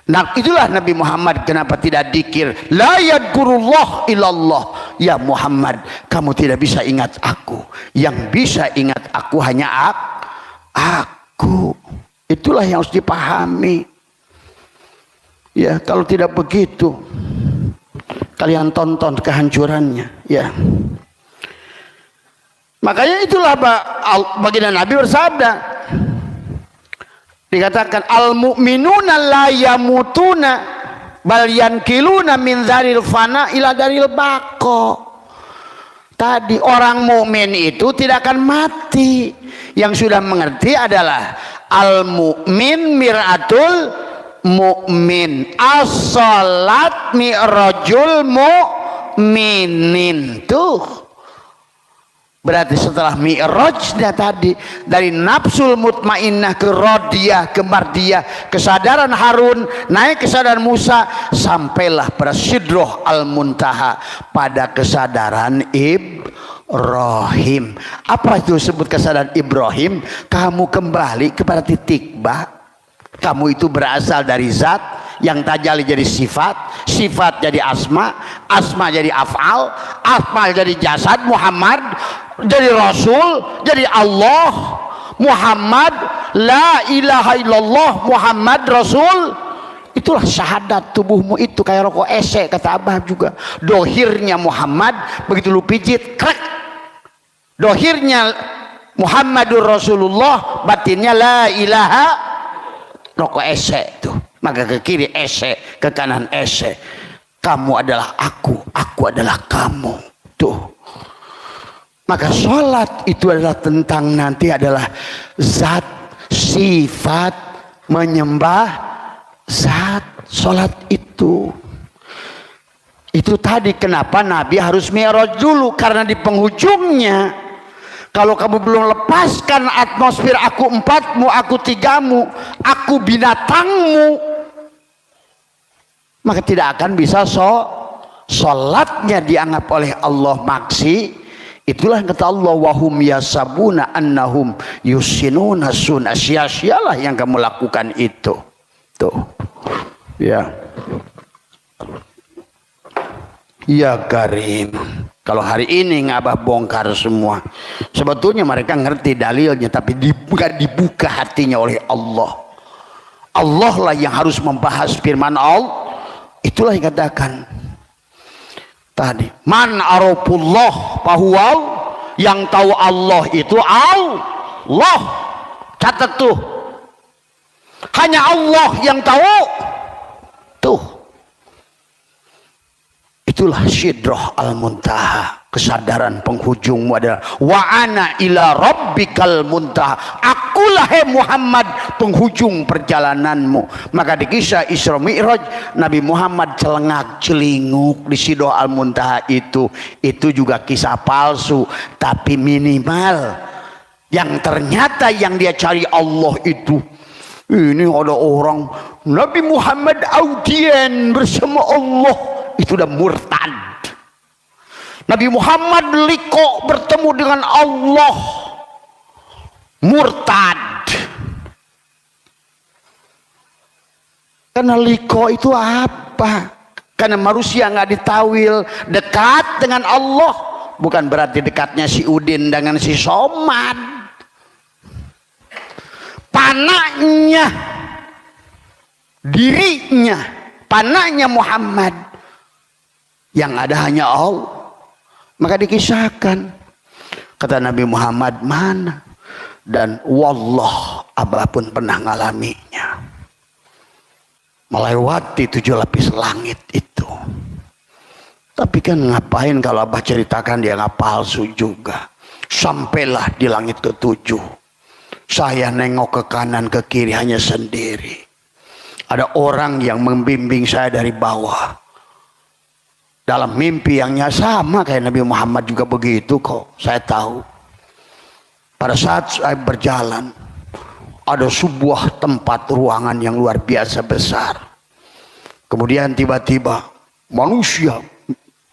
[SPEAKER 1] Nah, itulah Nabi Muhammad kenapa tidak dzikir, la yadkurullah illallah. Ya Muhammad, kamu tidak bisa ingat aku, yang bisa ingat aku hanya aku. Itulah yang harus dipahami. Ya, kalau tidak begitu kalian tonton kehancurannya, ya. Makanya itulah baginda Nabi bersabda, dikatakan al mu'minuna la yamutuna bal yankiluna min dzaril fana ila daril baqo. Tadi orang mukmin itu tidak akan mati. Yang sudah mengerti adalah al mu'min miratul mu'min, as-salat mi'rajul mu'minin. Tuh berarti setelah mi'rajnya tadi dari nafsul mutmainnah ke radiyah ke mardiyah, kesadaran Harun naik kesadaran Musa, sampailah pada sidroh al-muntaha, pada kesadaran Ibrahim. Apa itu disebut kesadaran Ibrahim? Kamu kembali kepada titik ba. Kamu itu berasal dari zat yang tajalli jadi sifat, sifat jadi asma, asma jadi af'al, af'al jadi jasad Muhammad, jadi Rasul, jadi Allah Muhammad, la ilaha illallah Muhammad Rasul. Itulah syahadat tubuhmu itu kayak rokok esek, kata Abah juga. Dohirnya Muhammad, begitu lu pijit krek, dohirnya Muhammadur Rasulullah, batinnya la ilaha, rokok esek tuh. Maka ke kiri esek, ke kanan esek. Kamu adalah aku adalah kamu. Tuh. Maka sholat itu adalah tentang nanti adalah zat, sifat, menyembah zat. Sholat itu tadi kenapa Nabi harus mi'raj dulu, karena di penghujungnya kalau kamu belum lepaskan atmosfer aku empatmu, aku tigamu, aku binatangmu, maka tidak akan bisa sholatnya dianggap oleh Allah maksi. Itulah yang kata Allah, wahum yasabuna annahum yusinuna sunna. Sia-sialah yang kamu lakukan itu. Tuh. Ya. Ya Karim. Kalau hari ini ngabah bongkar semua. Sebetulnya mereka ngerti dalilnya, tapi dibuka hatinya oleh Allah. Allah lah yang harus membahas firman Allah. Itulah yang katakan tadi, man arafullah fahuwal, yang tahu Allah itu Allah. Catat tuh, hanya Allah yang tahu. Tuh, itulah sidroh al-muntaha, kesadaran penghujungmu adalah wa ana ila rabbikal muntaha, akulah Muhammad penghujung perjalananmu. Maka di kisah Isra Mi'raj Nabi Muhammad celengak celinguk di sidroh al-muntaha itu juga kisah palsu, tapi minimal yang ternyata yang dia cari Allah itu. Ini ada orang Nabi Muhammad audien bersama Allah, itu udah murtad. Nabi Muhammad liko bertemu dengan Allah, murtad. Karena liko itu apa? Karena manusia nggak ditawil dekat dengan Allah, bukan berarti dekatnya si Udin dengan si Somad. Panaknya dirinya, panaknya Muhammad, yang ada hanya Allah. Maka dikisahkan, kata Nabi Muhammad, mana? Dan wallah, Abah pun pernah ngalaminya, melewati 7 lapis langit itu. Tapi kan ngapain kalau Abah ceritakan, dia nggak palsu juga. Sampailah di langit ke-7. Saya nengok ke kanan ke kiri hanya sendiri. Ada orang yang membimbing saya dari bawah. Dalam mimpi yang sama kayak Nabi Muhammad juga begitu kok. Saya tahu. Pada saat saya berjalan, ada sebuah tempat ruangan yang luar biasa besar. Kemudian tiba-tiba manusia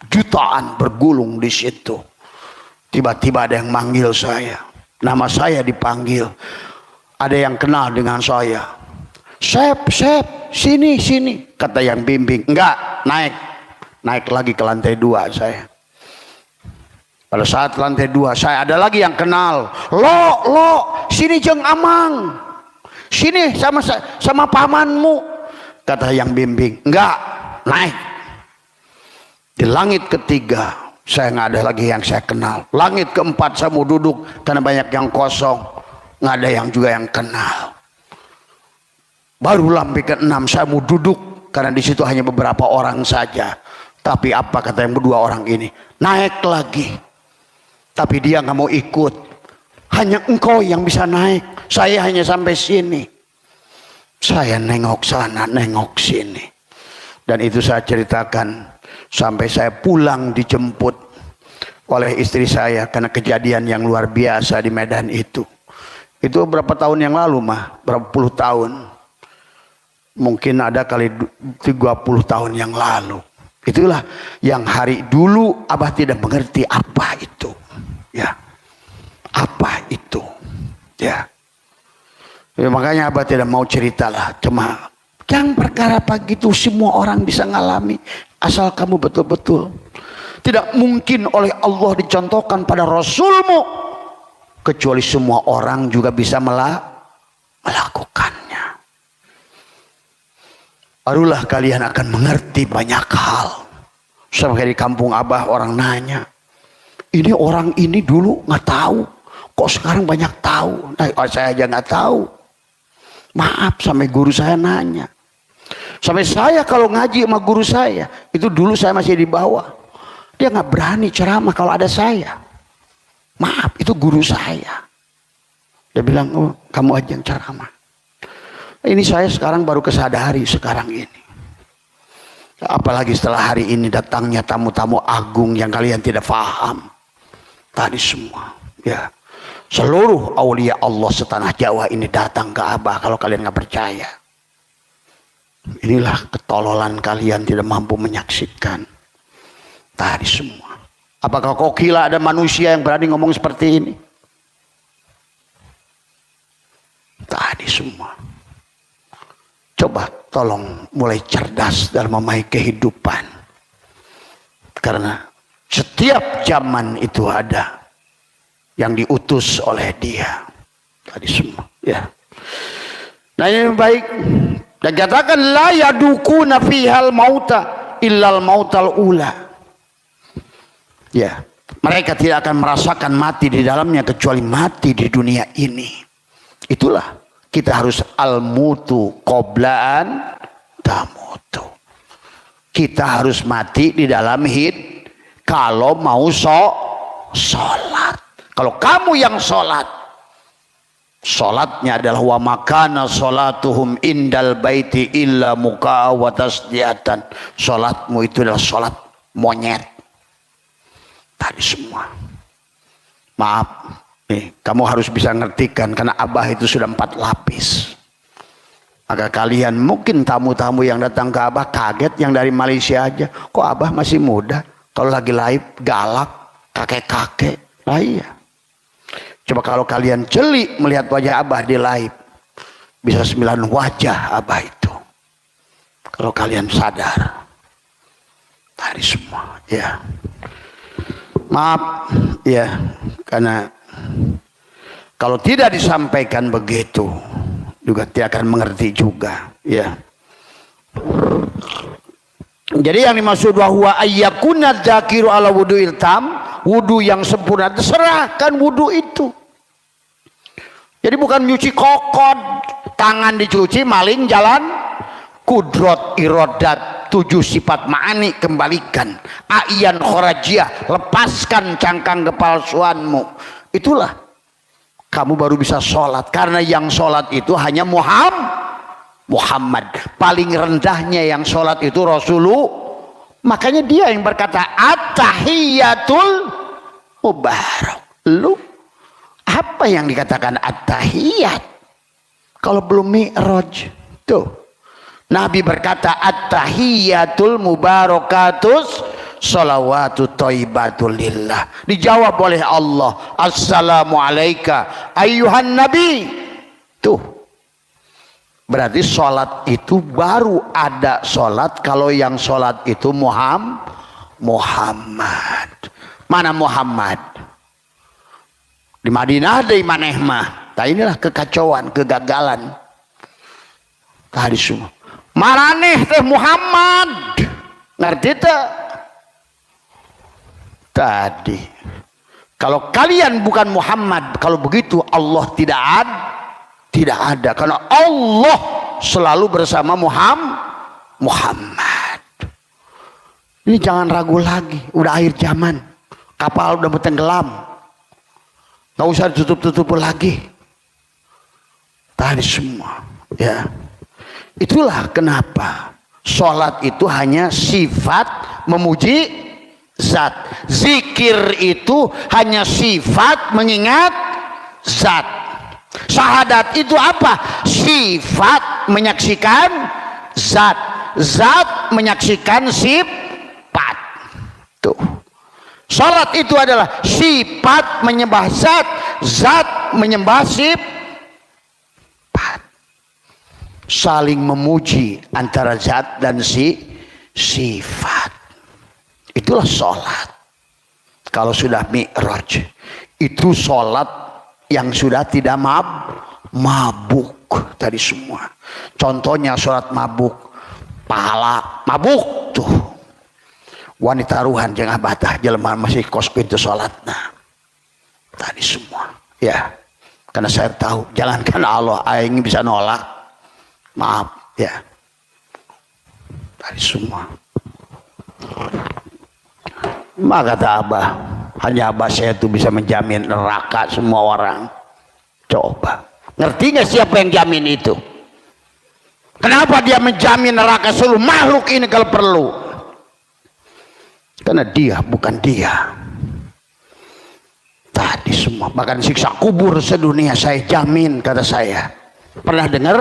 [SPEAKER 1] jutaan bergulung di situ. Tiba-tiba ada yang manggil saya. Nama saya dipanggil. Ada yang kenal dengan saya. Sep, sini. Kata yang bimbing. Enggak, naik lagi ke lantai 2 saya. Pada saat lantai 2 saya ada lagi yang kenal. Lo, sini Jeng Amang. Sini sama pamanmu. Kata yang bimbing, enggak, naik. Di langit ketiga, saya nggak ada lagi yang saya kenal. Langit keempat saya mau duduk karena banyak yang kosong, nggak ada yang juga yang kenal. Baru lampai keenam saya mau duduk karena di situ hanya beberapa orang saja. Tapi apa kata yang berdua orang ini? Naik lagi. Tapi dia nggak mau ikut. Hanya engkau yang bisa naik. Saya hanya sampai sini. Saya nengok sana, nengok sini. Dan itu saya ceritakan sampai saya pulang dijemput oleh istri saya karena kejadian yang luar biasa di Medan itu. Itu berapa tahun yang lalu mah? Berapa puluh tahun? Mungkin ada kali 30 tahun yang lalu. Itulah yang hari dulu Abah tidak mengerti apa itu. Ya. Apa itu? Ya. Ya, makanya Abah tidak mau ceritalah. Cuma yang perkara begitu semua orang bisa ngalami. Asal kamu betul-betul. Tidak mungkin oleh Allah dicontohkan pada Rasulmu. Kecuali semua orang juga bisa melakukannya. Barulah kalian akan mengerti banyak hal. Sampai di kampung Abah orang nanya. Ini orang ini dulu nggak tahu. Kok sekarang banyak tahu? Nah, saya aja nggak tahu. Maaf, sampai guru saya nanya. Sampai saya kalau ngaji sama guru saya, itu dulu saya masih di bawah. Dia nggak berani ceramah kalau ada saya. Maaf, itu guru saya. Dia bilang, oh, kamu aja yang ceramah. Ini saya sekarang baru kesadari sekarang ini. Apalagi setelah hari ini datangnya tamu-tamu agung yang kalian tidak paham. Tadi semua, ya. Seluruh aulia Allah setanah Jawa ini datang ke Abah kalau kalian nggak percaya. Inilah ketololan kalian tidak mampu menyaksikan. Tadi semua. Apakah kau kira ada manusia yang berani ngomong seperti ini? Tadi semua. Coba tolong mulai cerdas dalam memahami kehidupan. Karena setiap zaman itu ada yang diutus oleh dia. Tadi semua. Ya. Nah yang baik. Dan katakan la yadukuna fihal mauta illal mautal ula. Ya. Mereka tidak akan merasakan mati di dalamnya kecuali mati di dunia ini. Itulah. Kita harus al-mutu qoblaan tamutu. Kita harus mati di dalam kalau mau sholat. Kalau kamu yang sholat, sholatnya adalah wa makana sholatuhum indal baiti illa muka'a wa tasdiatan. Sholatmu itu adalah sholat monyet. Tadi semua. Maaf. Kamu harus bisa ngertikan karena Abah itu sudah 4 lapis. Maka kalian mungkin tamu-tamu yang datang ke Abah kaget yang dari Malaysia aja. Kok Abah masih muda? Kalau lagi live galak, kakek-kakek. Nah iya. Coba kalau kalian jeli melihat wajah Abah di live. Bisa 9 wajah Abah itu. Kalau kalian sadar. Tadi semua. Ya. Maaf. Ya. Karena kalau tidak disampaikan begitu juga tidak akan mengerti juga, ya. Jadi yang dimaksud bahwa ayyakuna dzakiru ala wudu'il tam, wudu yang sempurna, serahkan wudu itu. Jadi bukan nyuci kokot, tangan dicuci, maling jalan, kudrot irodat, 7 sifat ma'ani kembalikan, ayan khorajiyah, lepaskan cangkang kepalsuanmu. Itulah kamu baru bisa sholat. Karena yang sholat itu hanya Muhammad. Paling rendahnya yang sholat itu Rasulullah. Makanya dia yang berkata at-tahiyyatul mubarak. Lu apa yang dikatakan at-tahiyyat? Kalau belum mi'raj. Tuh. Nabi berkata at-tahiyyatul mubarakatus salawatu thayyibatul lillah. Dijawab oleh Allah, assalamu alayka ayyuhan nabi. Tuh. Berarti sholat itu baru ada sholat kalau yang sholat itu Muhammad. Mana Muhammad? Di Madinah ada Imanehmah. Nah inilah kekacauan, kegagalan. Tadi semua. Maraneh teh Muhammad. Ngerti teh? Tadi kalau kalian bukan Muhammad, kalau begitu Allah tidak ada, karena Allah selalu bersama Muhammad. Ini jangan ragu lagi, udah akhir zaman, kapal udah tenggelam, nggak usah ditutup lagi. Tadi semua, ya. Itulah kenapa sholat itu hanya sifat memuji zat, zikir itu hanya sifat mengingat zat, syahadat itu apa? Sifat menyaksikan zat, zat menyaksikan sifat. Tuh, sholat itu adalah sifat menyembah zat, zat menyembah sifat, saling memuji antara zat dan sifat. Itulah sholat. Kalau sudah mi'raj, itu sholat yang sudah tidak mabuk tadi semua. Contohnya sholat mabuk, pahala mabuk tuh. Wanita ruhan jangan batah jelema masih kos pintu sholat. Nah, tadi semua, ya. Karena saya tahu, jangankan Allah, aing bisa nolak. Maaf, ya. Tadi semua. Maka kata Abah, hanya Abah saya itu bisa menjamin neraka semua orang. Coba, ngerti nggak siapa yang jamin itu? Kenapa dia menjamin neraka seluruh makhluk ini kalau perlu? Karena dia bukan dia. Tadi semua, bahkan siksa kubur sedunia saya jamin, kata saya. Pernah dengar?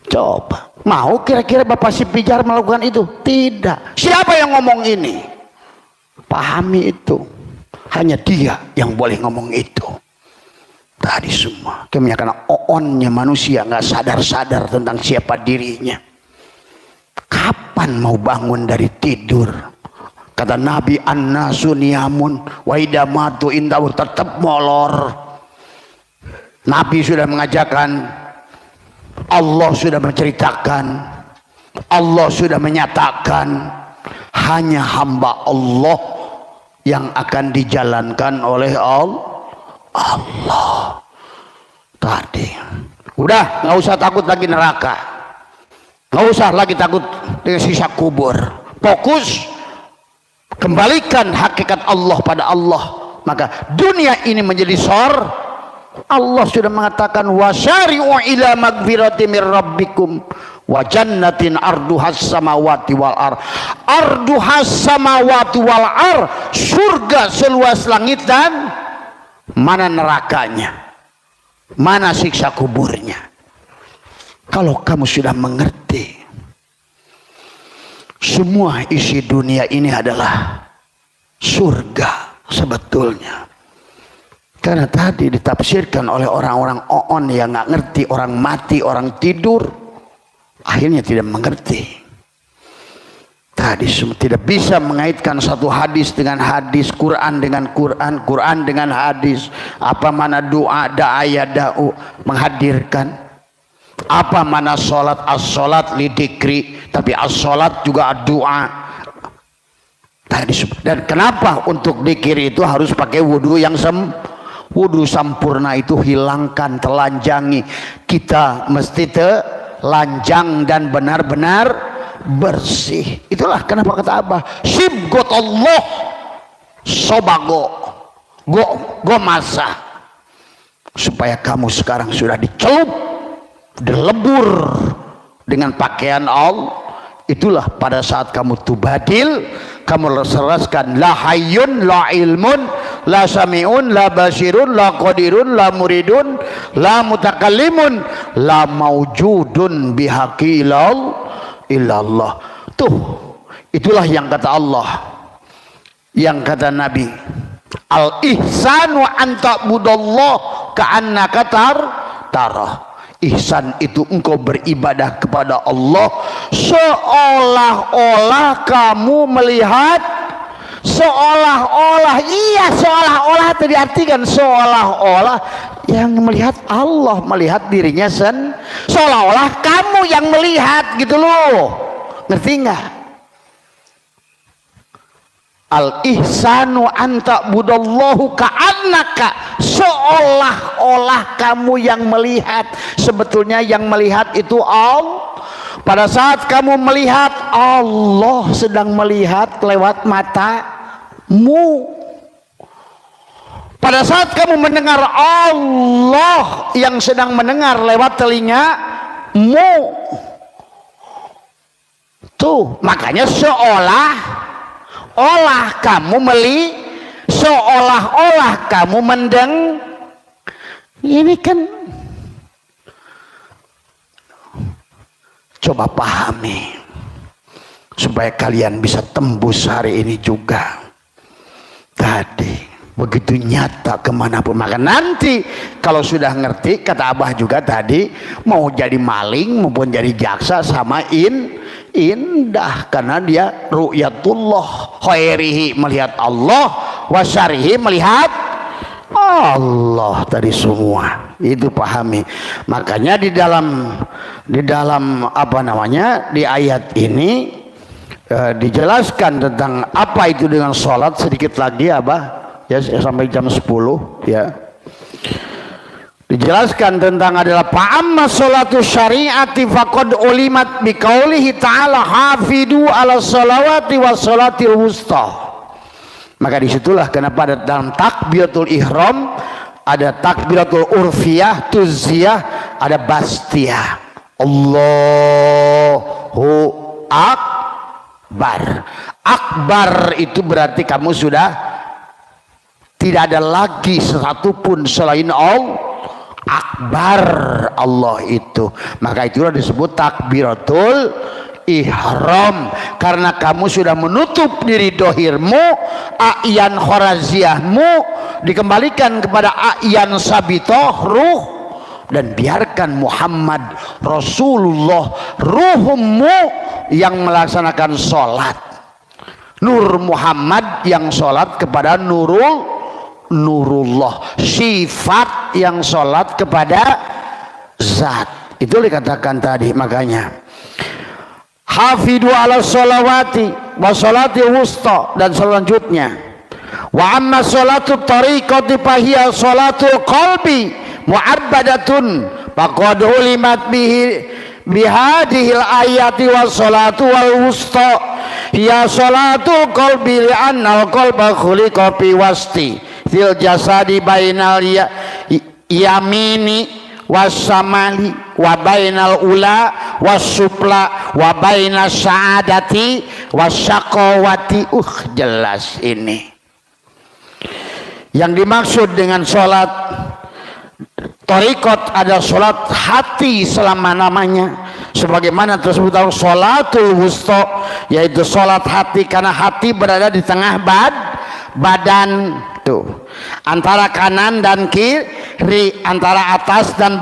[SPEAKER 1] Coba, mau kira-kira Bapak Sipijar melakukan itu? Tidak. Siapa yang ngomong ini? Pahami itu. Hanya dia yang boleh ngomong itu. Tadi semua. Karena oonnya manusia nggak sadar-sadar tentang siapa dirinya. Kapan mau bangun dari tidur? Kata Nabi, an-nasu niyamun wa idza matu indahu, tetap molor. Nabi sudah mengajarkan, Allah sudah menceritakan, Allah sudah menyatakan, hanya hamba Allah yang akan dijalankan oleh Allah. Tadi udah nggak usah takut lagi neraka, nggak usah lagi takut dengan siksa kubur. Fokus, kembalikan hakikat Allah pada Allah, maka dunia ini menjadi Allah sudah mengatakan wasyari'u ila magfirati mir rabbikum wa jannatin arduhas samawati wal ar. Arduhas samawati wal ar, surga seluas langit dan mana nerakanya, mana siksa kuburnya. Kalau kamu sudah mengerti semua isi dunia ini adalah surga sebetulnya. Karena tadi ditafsirkan oleh orang-orang oon yang nggak ngerti, orang mati, orang tidur, akhirnya tidak mengerti. Tadi tidak bisa mengaitkan satu hadis dengan hadis, Quran dengan Quran, Quran dengan hadis. Apa mana doa, da'aya da'u, menghadirkan. Apa mana sholat, as-sholat lidikri, tapi as-sholat juga doa. Tadi, dan kenapa untuk dikir itu harus pakai wudhu yang wudhu sampurna itu hilangkan, telanjangi. Kita mesti telanjang dan benar-benar bersih. Itulah kenapa kata Abah, sibgot Allah sobago go masa, supaya kamu sekarang sudah dicelup, dilebur dengan pakaian Allah. Itulah pada saat kamu tubadil, kamu seraskan la hayyun la ilmun la sami'un la basirun la qadirun la muridun la mutakallimun la maujudun bihaqi illallah. Tuh, itulah yang kata Allah, yang kata Nabi, al ihsanu an ta'budallah ka'annaka tarah. Ihsan itu engkau beribadah kepada Allah seolah-olah kamu melihat, seolah-olah, iya seolah-olah itu diartikan seolah-olah Yang melihat Allah, melihat dirinya seolah-olah kamu yang melihat gitu loh. Ngerti nggak? Al-ihsanu anta budallahu ka'annaka, seolah-olah kamu yang melihat. Sebetulnya yang melihat itu Allah. Pada saat kamu melihat, Allah sedang melihat lewat matamu. Pada saat kamu mendengar, Allah yang sedang mendengar lewat telingamu. Tuh, makanya seolah-olah kamu seolah-olah kamu mendeng. Ini kan coba pahami supaya kalian bisa tembus hari ini juga. Tadi begitu nyata kemanapun. Maka nanti kalau sudah ngerti, kata Abah juga tadi, mau jadi maling maupun jadi jaksa sama indah, karena dia ru'yatullah, khairihi melihat Allah, wasyarihi melihat Allah. Tadi semua itu pahami. Makanya di dalam apa namanya, di ayat ini dijelaskan tentang apa itu dengan sholat sedikit lagi Abah ya, sampai jam 10 ya. Dijelaskan tentang adalah fa'amma sholatu syari'ati faqad ulimat biqaulihi ta'ala hafidu ala sholawati wa sholatil wusta. Maka disitulah kenapa ada dalam takbiratul ihram ada takbiratul urfiyah, tuziyah, ada bastiyah. Allahu akbar. Akbar itu berarti kamu sudah tidak ada lagi satupun selain Allah. Akbar Allah itu. Maka itulah disebut takbiratul ihram, karena kamu sudah menutup diri dohirmu, a'yan khoraziyahmu dikembalikan kepada a'yan sabitoh ruh, dan biarkan Muhammad Rasulullah ruhmu yang melaksanakan sholat. Nur Muhammad yang sholat kepada nurullah, sifat yang sholat kepada zat. Itu dikatakan tadi. Makanya hafidu ala sholawati wa sholatil wusta, dan selanjutnya wa amma sholatu tariqati fahiya sholatul qalbi mu'abbadatun faqad ulimat bihadihil ayati wa sholatu wal wusta hiya sholatul qalbi li'annal qalba khuliqa fi wasti fil jasadi bainal yamini wasamali wa bainal ula wasupla wa bainas sa'adati wasyaqawati. Jelas ini yang dimaksud dengan sholat Torikot ada sholat hati selama-lamanya, sebagaimana tersebut dalam sholatul wusta, yaitu sholat hati, karena hati berada di tengah badan tuh, antara kanan dan kiri, antara atas dan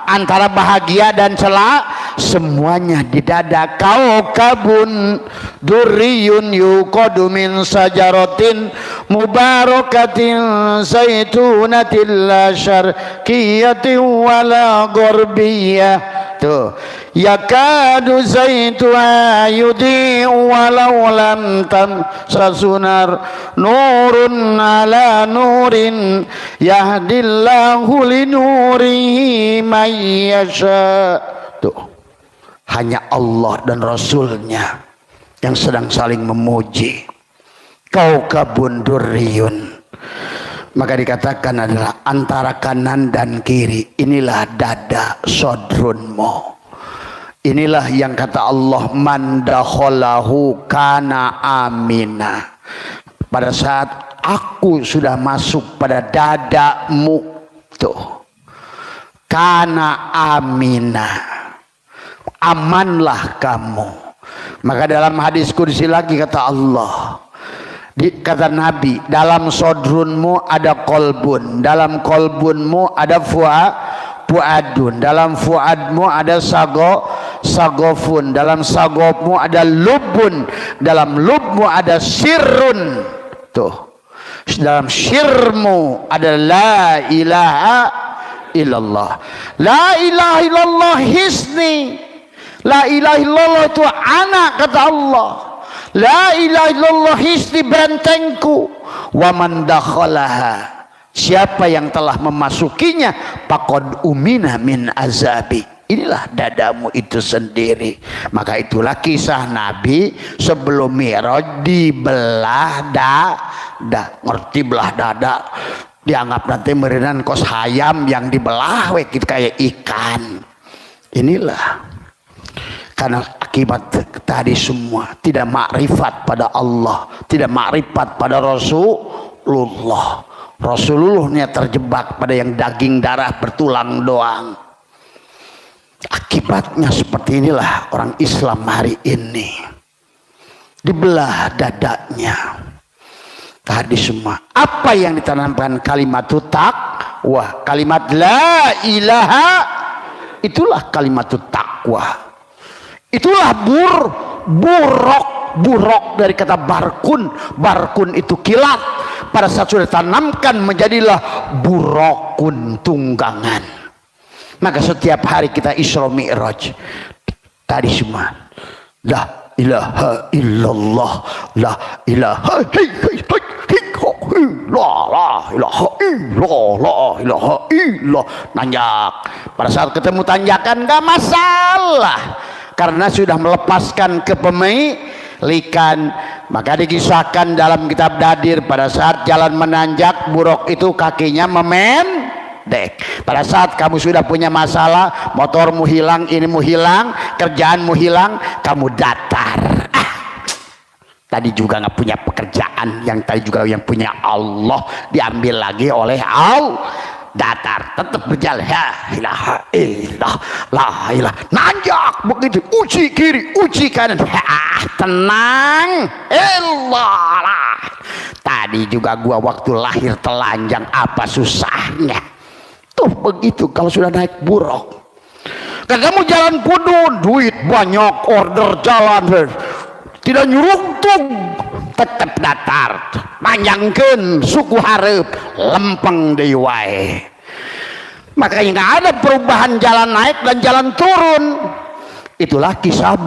[SPEAKER 1] antara bahagia dan celak, semuanya di dada. Kaukabun durriyun yuqadu min sajaratin mubarakatin zaitunatin la syarqiyatin wala gharbiyah. Tuh, yakadu zaituha yudhi'u walau lam tamsasunar nurun ala nurin yahdillahu linurihi may yasha. Tuh, hanya Allah dan Rasulnya yang sedang saling memuji. Kaukabun durriyun, maka dikatakan adalah antara kanan dan kiri. Inilah dada sodrunmu. Inilah yang kata Allah, man dakhalahu kana amina. Pada saat aku sudah masuk pada dadamu, tuh, kana amina, amanlah kamu. Maka dalam hadis qudsi lagi kata Allah, kata Nabi, dalam sodrunmu ada kolbun, dalam kolbunmu ada fuadun, dalam fuadmu ada sagofun, dalam sagofmu ada lubun, dalam lubmu ada sirrun. Tuh, dalam sirmu ada la ilaha illallah. La ilaha illallah hisni. La ilaha illallah itu anak, kata Allah. La ilaha illallah hisni, bentengku. Wa man dakhalaha, siapa yang telah memasukinya, faqad umina min azabi, inilah dadamu itu sendiri. Maka itulah kisah Nabi sebelum Mi'raj dibelah dada. Ngerti belah dada? Dianggap nanti merinan kos hayam yang dibelah gitu kayak ikan. Inilah karena akibat tadi semua tidak makrifat pada Allah, tidak makrifat pada Rasulullah. Rasulullahnya terjebak pada yang daging darah bertulang doang. Akibatnya seperti inilah orang Islam hari ini, dibelah dadanya. Tadi semua apa yang ditanamkan kalimat taqwa, kalimat la ilaha, itulah kalimat taqwa. Itulah buruk dari kata barkun. Barkun itu kilat, pada saat sudah ditanamkan menjadilah burukun, tunggangan. Maka setiap hari kita Isra Mi'raj tadi semua la ilaha illallah, la ilaha illallah. Tanjak. Pada saat ketemu tanjakan gak masalah, karena sudah melepaskan kepemilikan. Maka dikisahkan dalam kitab Dadir, pada saat jalan menanjak, buruk itu kakinya memendek. Pada saat kamu sudah punya masalah, motormu hilang, inimu hilang, kerjaanmu hilang, kamu datar. Tadi juga nggak punya pekerjaan, yang tadi juga yang punya Allah diambil lagi oleh Allah. Datar, tetap berjalan. La ilaha illallah, la ilaha, nanjak begitu, uji kiri, uji kanan. Tenang, illallah. Tadi juga gua waktu lahir telanjang, apa susahnya? Tuh begitu kalau sudah naik buruk. Kan kamu jalan pudun, duit banyak, order jalan, tidak nyuruntung, tetap datar. Panjangkan suku hareup, lempeng deui wae. Makanya nggak ada perubahan jalan naik dan jalan turun. Itulah kisah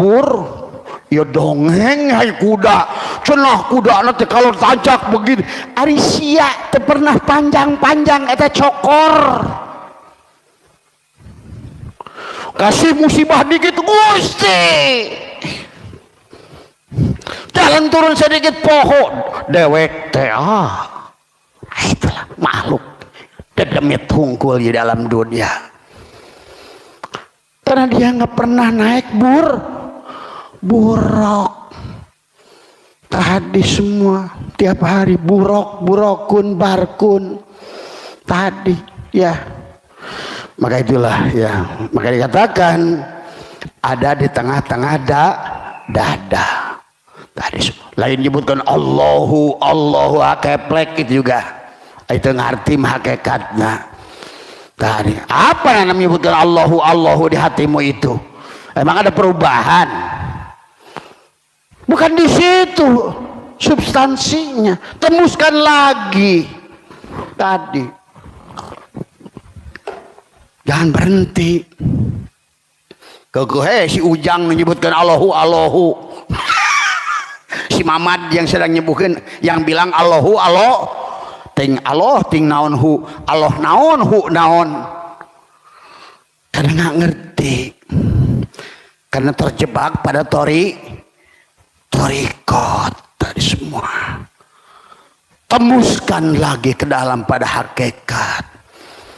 [SPEAKER 1] ya dongeng hai kuda. Cenah kuda nanti kalau tancak begini, ari sia teu pernah panjang-panjang eta cokor. Kasih musibah dikit Gusti. Jalan turun sedikit pohon, dewek teh itulah makhluk dedemit hungkul di dalam dunia. Karena dia nggak pernah naik buruk. Tadi semua tiap hari burukun barkun tadi ya. Maka itulah ya, maka dikatakan ada di tengah-tengah dada. Tadi semua. Lain nyebutkan Allahu hakeplek itu juga. Itu ngerti hakikatnya. Tadi apa yang menyebutkan Allahu di hatimu itu? Emang ada perubahan? Bukan di situ substansinya. Tembuskan lagi. Tadi. Jangan berhenti. Si Ujang menyebutkan Allahu. Si Mamad yang sedang nyebutkan, yang bilang Allahu ting Allah ting naon hu, Allah naon hu naon. Karena nggak ngerti, karena terjebak pada torikot tadi semua. Tembuskan lagi ke dalam pada hakikat.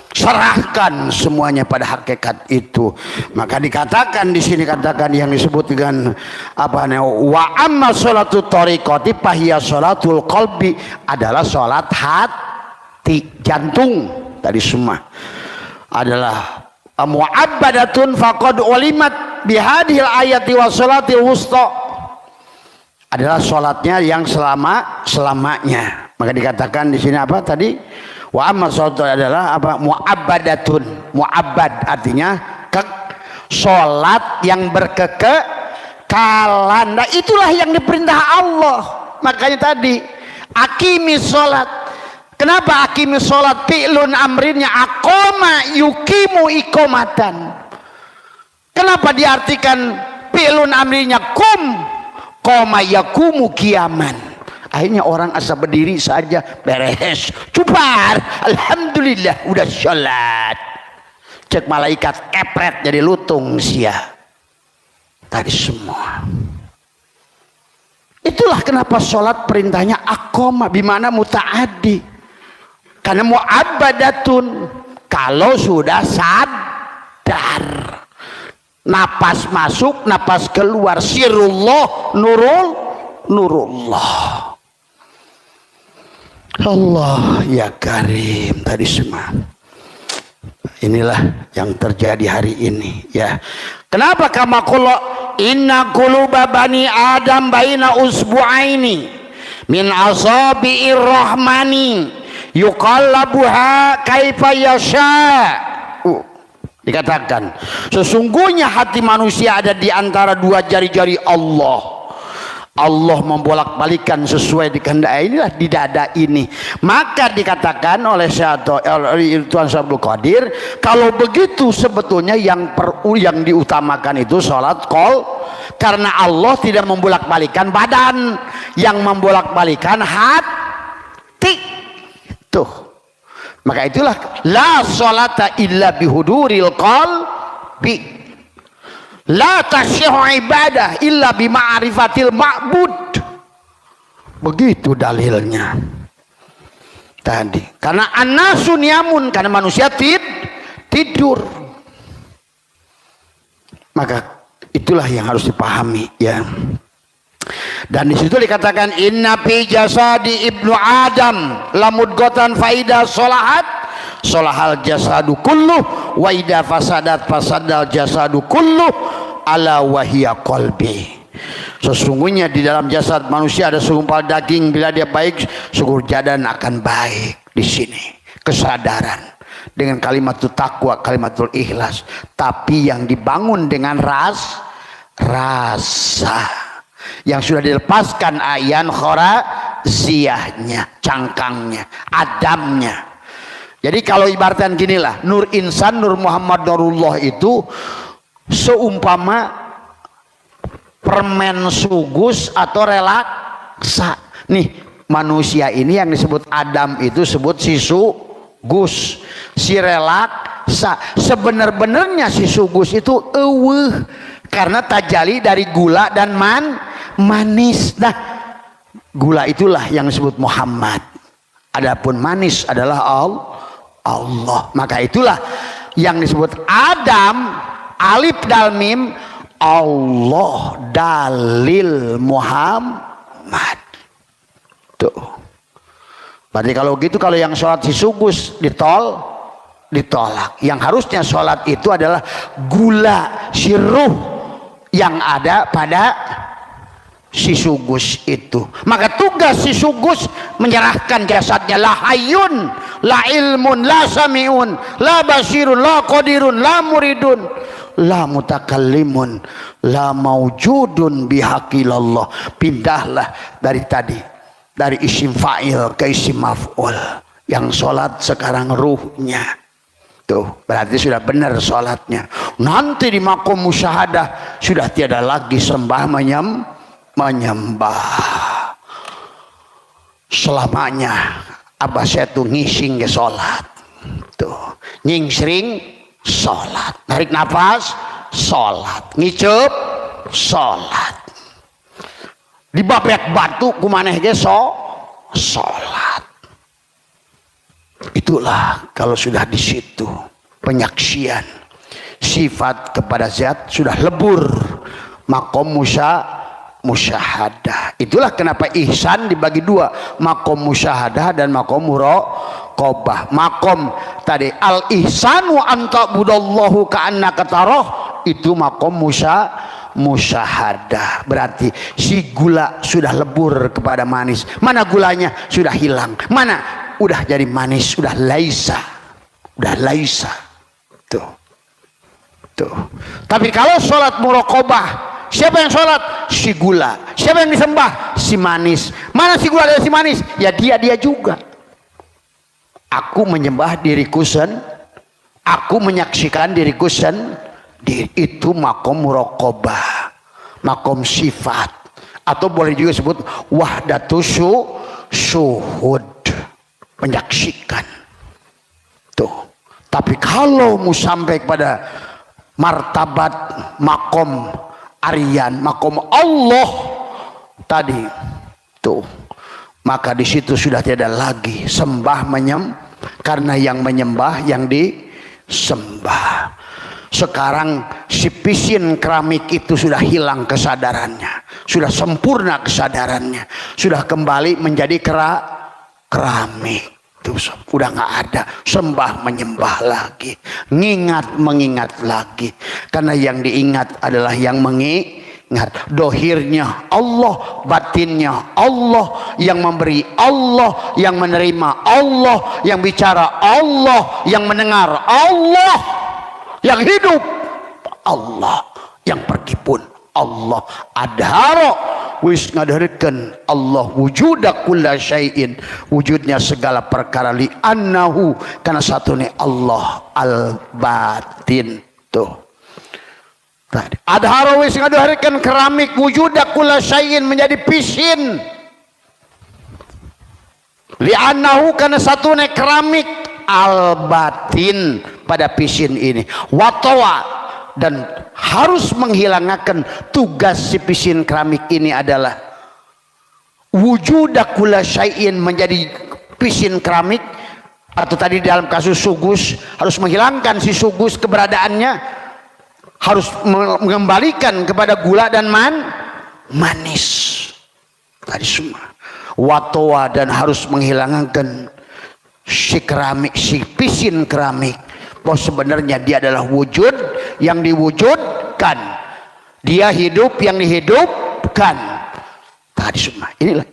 [SPEAKER 1] Serahkan semuanya pada hakikat itu. Maka dikatakan di sini, katakan yang disebut dengan apa namanya, wa amma sholatu tariqati fahiya sholatul qalbi, adalah sholat hati, jantung. Tadi semua adalah mu'abbadatun faqad ulimat bihadhil ayati wa sholatil wusta, adalah sholatnya yang selamanya. Maka dikatakan di sini apa tadi? Wa amma sholatu adalah apa? Mu'abbadatun. Mu'abbad artinya sholat yang berkekekalan. Nah itulah yang diperintah Allah. Makanya tadi akimis sholat, Kenapa akimis sholat fi'lun amrinnya aqoma yukimu iqomatan? Kenapa diartikan fi'lun amrinya kum qoma yakumu kiaman? Akhirnya orang asal berdiri saja beres, cubar, alhamdulillah udah sholat. Cek malaikat kepret jadi lutung sia. Tadi semua. Itulah kenapa sholat perintahnya aqoma bimana muta'addi. Karena mu'abbadatun, kalau sudah sadar, napas masuk napas keluar, sirullah nurullah. Allah ya karim. Tadi semua inilah yang terjadi hari ini ya. Kenapa kama qala inna quluba bani adam baina usbu'aini min asabi'ir rahmani yuqallabuha kaifa yasha. Dikatakan sesungguhnya hati manusia ada di antara dua jari-jari Allah. Allah membolak-balikan sesuai dikehendaki. Inilah di dada ini. Maka dikatakan oleh Tuan Abdul Qadir, kalau begitu sebetulnya yang diutamakan itu sholat qol, karena Allah tidak membolak-balikan badan, yang membolak-balikan hati. Tuh. Maka itulah la sholata illa bihuduril qalbi. La tasyihu ibadah illa bima'rifatil ma'bud. Begitu dalilnya tadi. Karena an-nasu niyamun, karena manusia tidur. Maka itulah yang harus dipahami ya. Dan di situ dikatakan inna fi jasadi ibnu adam lamudghatan faida solahat solahal jasadu kulluh wa idza fasadal jasadu kulluh ala wahiyya qalbi. Sesungguhnya di dalam jasad manusia ada segumpal daging, bila dia baik seluruh badan akan baik. Di sini kesadaran dengan kalimatul taqwa, kalimatul ikhlas, tapi yang dibangun dengan rasa yang sudah dilepaskan ayan khoraziyahnya, cangkangnya, adamnya. Jadi kalau ibaratkan ginilah, nur insan, nur Muhammad Nurullah itu seumpama permen sugus atau relaksa. Nih manusia ini yang disebut Adam itu sebut si sugus, si relaksa. Sebenar-benarnya si sugus itu karena tajali dari gula dan manis. Nah gula itulah yang disebut Muhammad, adapun manis adalah Allah. Maka itulah yang disebut Adam, alif dal mim, Allah dalil Muhammad. Tuh. Berarti kalau gitu, kalau yang sholat si sugus ditolak. Yang harusnya sholat itu adalah gula si ruh yang ada pada si sugus itu. Maka tugas si sugus menyerahkan jasadnya, la hayyun, la ilmun, la sami'un, la basirun, la qadirun, la muridun, la mutakallimun, la maujudun bihaqilallah. Pindahlah dari tadi, dari isim fa'il ke isim maf'ul. Yang sholat sekarang ruhnya. Tuh, berarti sudah benar sholatnya. Nanti di makom musyahadah sudah tiada lagi sembah menyembah. Selamanya abah saya tuh ngising ke sholat. Tuh, nyingsring sholat. Narik nafas sholat. Ngicup sholat. Dibabek batu kumaneh ge sholat. Itulah kalau sudah di situ penyaksian sifat kepada zat sudah lebur, makom musyahadah. Itulah kenapa ihsan dibagi dua, makom musyahadah dan makom muraqabah. Makom tadi al ihsanu anta budallahu ka'annaka tarah, itu makom musyahadah. Berarti si gula sudah lebur kepada manis. Mana gulanya? Sudah hilang. Mana? Udah jadi manis, udah laisa. Tuh. Tapi kalau sholat muraqabah, siapa yang sholat? Si gula. Siapa yang disembah? Si manis. Mana si gula dan si manis? Ya dia juga. Aku menyembah diriku aku menyaksikan diriku itu makom muraqabah, makom sifat, atau boleh juga sebut wahdatus syuhud, menyaksikan tuh. Tapi kalau mau sampai pada martabat makom aryan, makom Allah tadi tuh, maka di situ sudah tidak lagi sembah karena yang menyembah yang disembah. Sekarang si pisin keramik itu sudah hilang kesadarannya, sudah sempurna kesadarannya, sudah kembali menjadi keramik. Itu udah nggak ada sembah menyembah lagi, mengingat lagi, karena yang diingat adalah yang mengingat. Dohirnya Allah, batinnya Allah, yang memberi Allah, yang menerima Allah, yang bicara Allah, yang mendengar Allah, yang hidup Allah, yang pergi pun Allah. Adharo wis ngadarikeun Allah wujuda kulla syai'in, wujudnya segala perkara, li annahu kana satune Allah al batin. Tuh adharo wis ngadarikeun keramik wujuda kulla syai'in menjadi pisin, li annahu kana satune keramik al batin pada pisin ini, watawa, dan harus menghilangkan tugas si pisin keramik ini adalah wujuda kulla syai'in, menjadi pisin keramik, atau tadi dalam kasus sugus harus menghilangkan si sugus keberadaannya, harus mengembalikan kepada gula dan manis tadi semua, watawa, dan harus menghilangkan si keramik, si pisin keramik, bahwa sebenarnya dia adalah wujud yang diwujudkan, dia hidup yang dihidupkan tadi semua. Inilah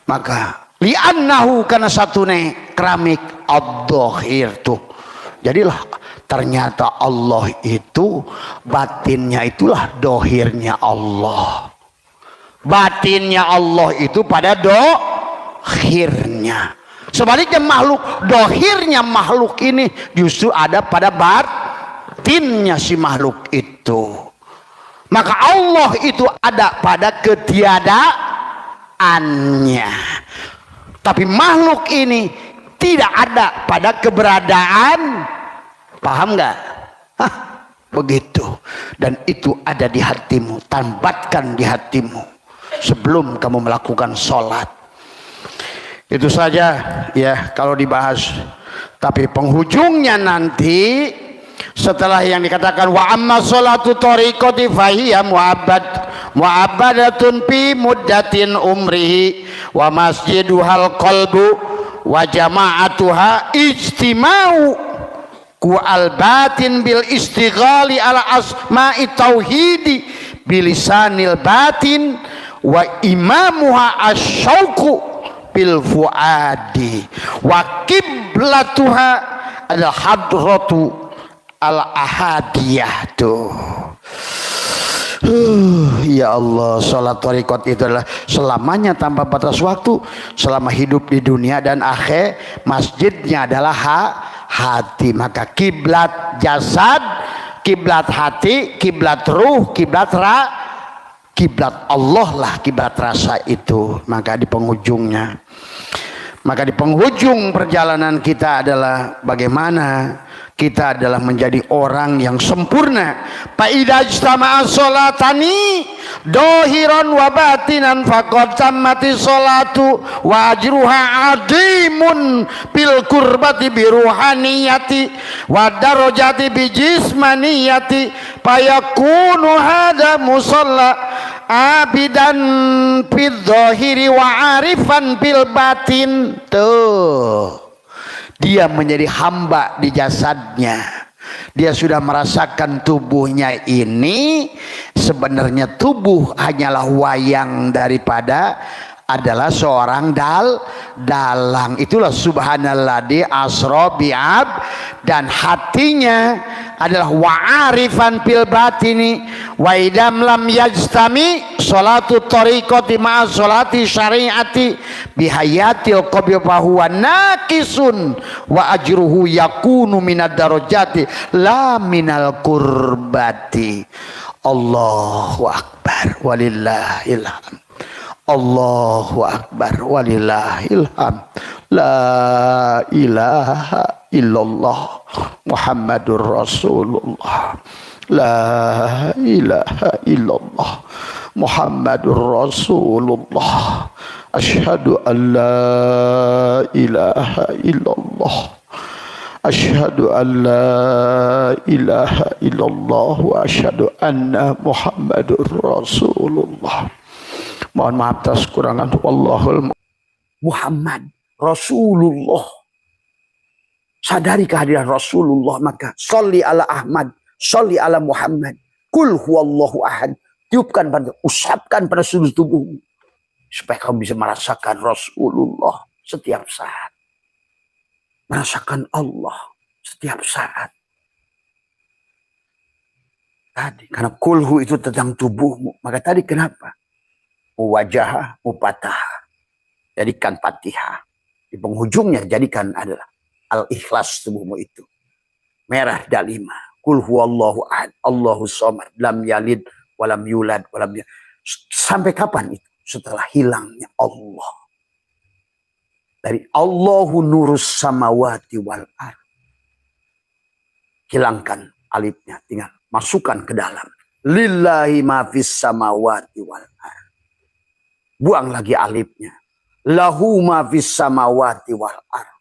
[SPEAKER 1] maka li'annahu kana satune keramik ad-dhahir tuh. Jadilah ternyata Allah itu batinnya itulah dohirnya Allah, batinnya Allah itu pada dohirnya. Sebaliknya makhluk, dohirnya makhluk ini justru ada pada batinnya si makhluk itu. Maka Allah itu ada pada ketiadaannya, tapi makhluk ini tidak ada pada keberadaan. Paham nggak? Begitu. Dan itu ada di hatimu, tambatkan di hatimu sebelum kamu melakukan sholat. Itu saja ya kalau dibahas. Tapi penghujungnya nanti setelah yang dikatakan wa amma sholatu tariqati fahiya mu'abbadatun fi muddatin umrihi wa masjiduhal qalbu wa jama'atuha ijtima'u ku al batin bil istighali ala asma'i tauhidi bilisanil batin wa imamuha asyauqu bil fuadi wa kiblatuha al hadratu al ahadiyah. Tuh ya Allah, salat tariqat itu adalah selamanya tanpa batas waktu, selama hidup di dunia dan akhir. Masjidnya adalah hati. Maka kiblat jasad, kiblat hati, kiblat ruh, kiblat kiblat Allah lah, kiblat rasa itu. Maka di penghujungnya, maka di penghujung perjalanan kita adalah bagaimana kita adalah menjadi orang yang sempurna. Fa idza ijtama'a sholatani dohiran wa batinan faqad tammati sholatu wa ajruha adimun bil qurbati bi ruhaniyati wa darajati bi jismaniyati fayakunu hada musalla abidan fil dhahiri wa arifan bil batin. Tuh, dia menjadi hamba di jasadnya. Dia sudah merasakan tubuhnya ini sebenarnya tubuh hanyalah wayang daripada adalah seorang dalang. Itulah subhanalladzi asra bi'ab, dan hatinya adalah wa'arifan fil batini wa idam lam yajtami salatu tariqati ma'a salati syariati bihayati qabi fahuwa naqisun wa ajruhu yakunu minad darajati la minal qurbati. Allahu akbar walillahil hamd. Allahu akbar walillahil hamd. La ilaha illallah Muhammadur Rasulullah. La ilaha illallah Muhammadur Rasulullah. Asyhadu an la ilaha illallah. Asyhadu an la ilaha illallah wa asyhadu anna Muhammadur Rasulullah. Mohon maaf atas kurangan. Wallahul Muhammad Rasulullah. Sadari kehadiran Rasulullah, maka sholli ala Ahmad, sholli ala Muhammad. Kul huwallahu ahad. Tiupkan pada, usapkan pada seluruh tubuhmu supaya kamu bisa merasakan Rasulullah setiap saat. Merasakan Allah setiap saat. Tadi karena kulhu itu tentang tubuhmu, maka tadi kenapa? Wajah mupatah. Jadikan Fatihah. Di penghujungnya jadikan adalah al-ikhlas tubuhmu itu. Merah dalima. Kul huwallahu ahad. Allahu somad. Lam yalid walam yulad walam yulad. Sampai kapan itu? Setelah hilangnya Allah. Dari Allahu nurus samawati wal ard. Hilangkan alifnya. Tinggal masukkan ke dalam. Lillahi ma fis samawati wal ard. Buang lagi alifnya. Lahu ma fis samawati wal ard.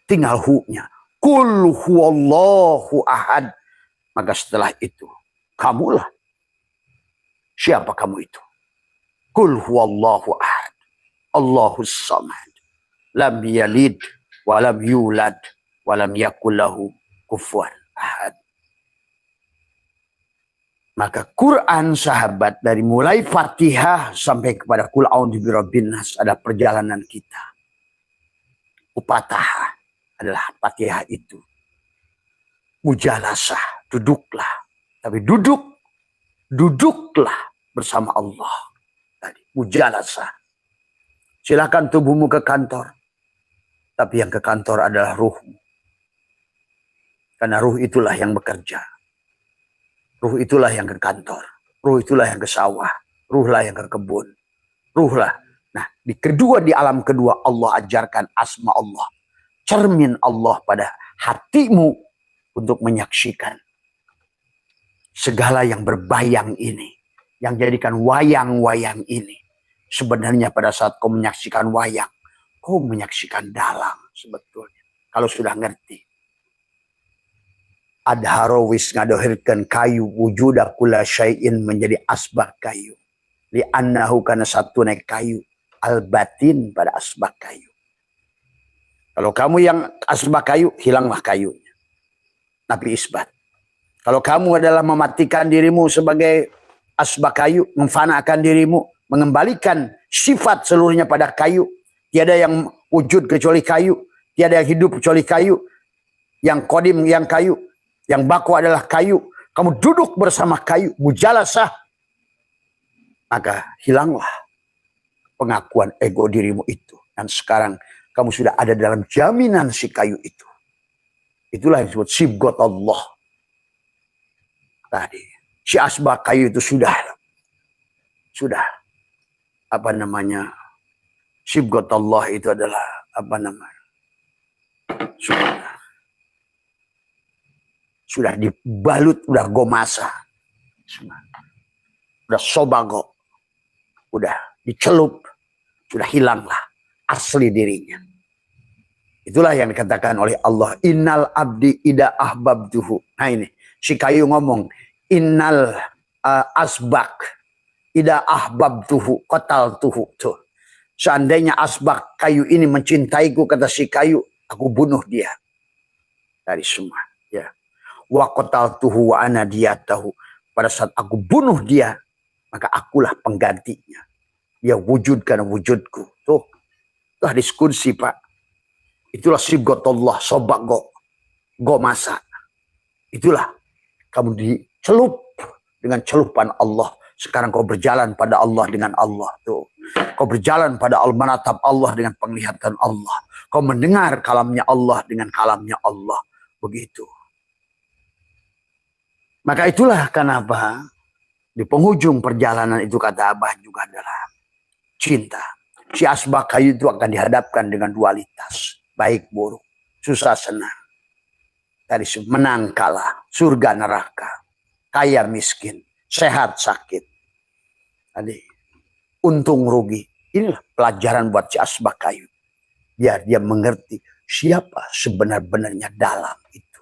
[SPEAKER 1] Tinggal hu-nya. Kul huwallahu ahad. Maka setelah itu, kamulah. Siapa kamu itu? Kul huwallahu ahad. Allahus samad. Lam yalid walam yulad walam yakul lahu kufuwan ahad. Maka Quran sahabat dari mulai Fatihah sampai kepada Qul a'udzu birabbin nas ada perjalanan kita. Upatah adalah Fatihah itu. Mujalasah, duduklah. Tapi duduklah bersama Allah. Tadi mujalasah. Silakan tubuhmu ke kantor. Tapi yang ke kantor adalah ruhmu. Karena ruh itulah yang bekerja. Ruh itulah yang ke kantor. Ruh itulah yang ke sawah. Ruhlah yang ke kebun. Ruhlah. Nah, di alam kedua Allah ajarkan asma Allah. Cermin Allah pada hatimu untuk menyaksikan segala yang berbayang ini. Yang jadikan wayang-wayang ini. Sebenarnya pada saat kau menyaksikan wayang, kau menyaksikan dalang sebetulnya. Kalau sudah ngerti. Adharawis ngadohirkan kayu wujuda kula syai'in menjadi asbak kayu. Li'annahu karena satu naik kayu. Al-batin pada asbak kayu. Kalau kamu yang asbak kayu, hilanglah kayunya. Nabi isbat. Kalau kamu adalah mematikan dirimu sebagai asbak kayu, memfanakan dirimu, mengembalikan sifat seluruhnya pada kayu. Tiada yang wujud kecuali kayu. Tiada yang hidup kecuali kayu. Yang kodim yang kayu. Yang baku adalah kayu. Kamu duduk bersama kayu. Mujalasah. Maka hilanglah pengakuan ego dirimu itu. Dan sekarang kamu sudah ada dalam jaminan si kayu itu. Itulah yang disebut sibgot Allah. Tadi. Si asbak kayu itu sudah. Apa namanya. Sibgot Allah itu adalah. Apa namanya. Sudah dibalut, udah gomasa. Udah sobago. Udah dicelup. Sudah hilanglah asli dirinya. Itulah yang dikatakan oleh Allah. Innal abdi ida ahbabtuhu. Nah ini. Si kayu ngomong. Innal asbak ida ahbabtuhu qataltuhu. Tuh. Seandainya asbak kayu ini mencintaiku, kata si kayu, aku bunuh dia. Dari semua. Ya. Wa qataltuhu wa ana diyatahu. Pada saat aku bunuh dia, maka akulah penggantinya. Dia wujudkan wujudku. Tuh. Itu hadis kursi, Pak. Itulah sibghatullah, sobago, gomasa. Itulah kamu dicelup dengan celupan Allah Sekarang kau berjalan pada Allah dengan Allah. Tuh. Kau berjalan pada Allah, menatap Allah dengan penglihatan Allah. Kau mendengar kalamnya Allah dengan kalamnya Allah. Begitu. Maka itulah kenapa di penghujung perjalanan itu kata Abah juga adalah cinta. Si asbak kayu itu akan dihadapkan dengan dualitas. Baik buruk, susah senang. Tadi menang kalah, surga neraka, kaya miskin, sehat sakit. Tadi untung rugi. Inilah pelajaran buat si asbak kayu. Biar dia mengerti siapa sebenar-benarnya dalam itu.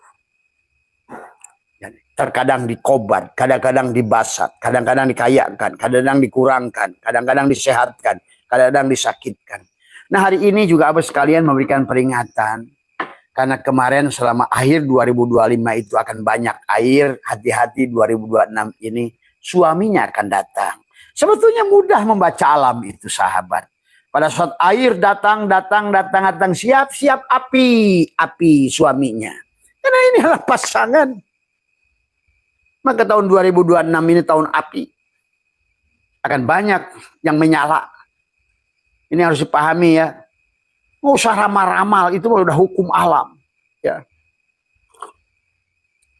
[SPEAKER 1] Terkadang dikobat, kadang-kadang dibasat, kadang-kadang dikayakan, kadang-kadang dikurangkan, kadang-kadang disehatkan, kadang-kadang disakitkan. Nah hari ini juga Abah sekalian memberikan peringatan. Karena kemarin selama akhir 2025 itu akan banyak air. Hati-hati 2026 ini suaminya akan datang. Sebetulnya mudah membaca alam itu sahabat. Pada saat air datang, siap-siap api suaminya. Karena ini adalah pasangan. Maka tahun 2026 ini tahun api. Akan banyak yang menyala. Ini harus dipahami ya. Nggak usah ramal-ramal, itu udah hukum alam. Ya.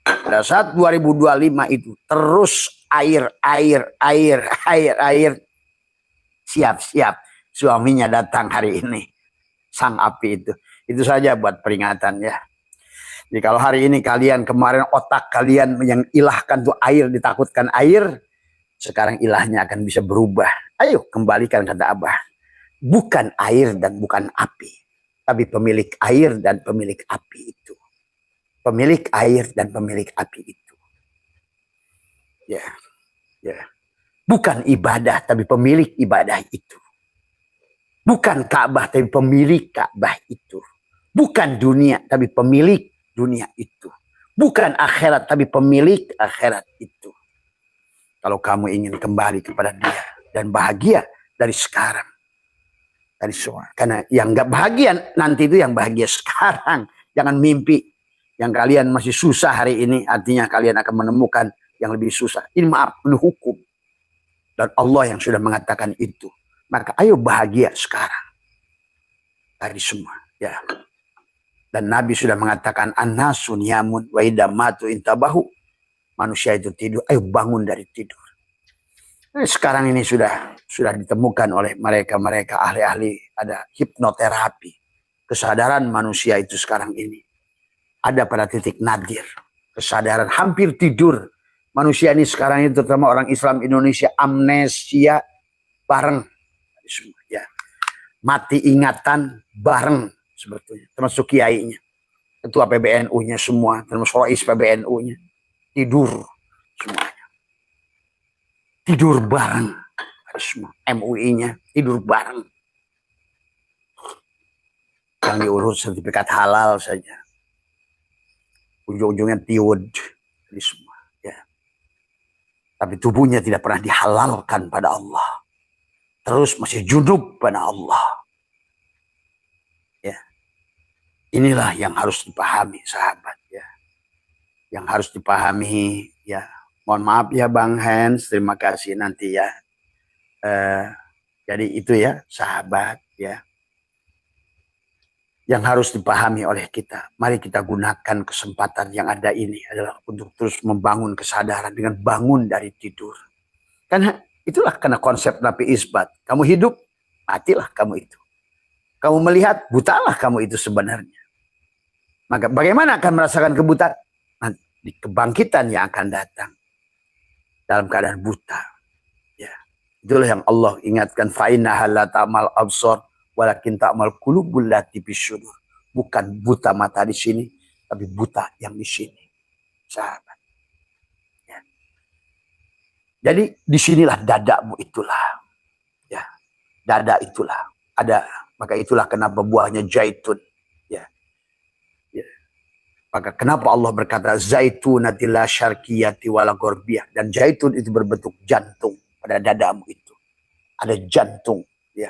[SPEAKER 1] Pada saat 2025 itu terus air. Siap-siap suaminya datang hari ini. Sang api itu. Itu saja buat peringatan ya. Jadi kalau hari ini kalian kemarin otak kalian yang ilahkan tuh air, ditakutkan air. Sekarang ilahnya akan bisa berubah. Ayo kembalikan kata Abah. Bukan air dan bukan api. Tapi pemilik air dan pemilik api itu. Pemilik air dan pemilik api itu. Ya. Bukan ibadah tapi pemilik ibadah itu. Bukan Ka'bah tapi pemilik Ka'bah itu. Bukan dunia tapi pemilik dunia itu. Bukan akhirat tapi pemilik akhirat itu. Kalau kamu ingin kembali kepada dia dan bahagia dari sekarang. Dari semua. Karena yang gak bahagia nanti itu yang bahagia sekarang. Jangan mimpi. Yang kalian masih susah hari ini. Artinya kalian akan menemukan yang lebih susah. Ini maaf, ini hukum. Dan Allah yang sudah mengatakan itu. Maka ayo bahagia sekarang. Dari semua. Ya. Dan Nabi sudah mengatakan. An-nasun yamun wa idamatu intabahu. Manusia itu tidur. Ayo bangun dari tidur. Sekarang ini sudah ditemukan oleh mereka ahli-ahli, ada hipnoterapi. Kesadaran manusia itu sekarang ini ada pada titik nadir. Kesadaran hampir tidur. Manusia ini sekarang ini terutama orang Islam Indonesia amnesia bareng. Ya. Mati ingatan bareng sebetulnya. Termasuk kiainya. Ketua PBNU-nya semua. Termasuk Rais PBNU-nya. Tidur semuanya. Tidur bareng. Semua MUI-nya tidur bareng. Yang diurus sertifikat halal saja. Ujung-ujungnya tiud. Jadi semua. Ya. Tapi tubuhnya tidak pernah dihalalkan pada Allah. Terus masih junub pada Allah. Ya. Inilah yang harus dipahami sahabat. Ya. Yang harus dipahami ya. Mohon maaf ya Bang Hans, terima kasih nanti ya. Jadi itu ya sahabat ya. Yang harus dipahami oleh kita. Mari kita gunakan kesempatan yang ada ini adalah untuk terus membangun kesadaran dengan bangun dari tidur. Karena itulah karena konsep Nabi Isbat. Kamu hidup, matilah kamu itu. Kamu melihat, butalah kamu itu sebenarnya. Maka bagaimana akan merasakan kebutaan? Nanti di kebangkitan yang akan datang. Dalam keadaan buta. Ya. Itulah yang Allah ingatkan. Fa'innaha la ta'mal absar walakin ta'mal qulubul lati bisyudur. Bukan buta mata di sini, tapi buta yang di sini. Sahabat. Ya. Jadi disinilah dadamu itulah. Ya. Dada itulah. Ada. Maka itulah kenapa buahnya zaitun. Ya. Ya. Maka kenapa Allah berkata zaitunati la syarqiyati wala gharbiyah, dan zaitun itu berbentuk jantung pada dadamu itu. Ada jantung ya.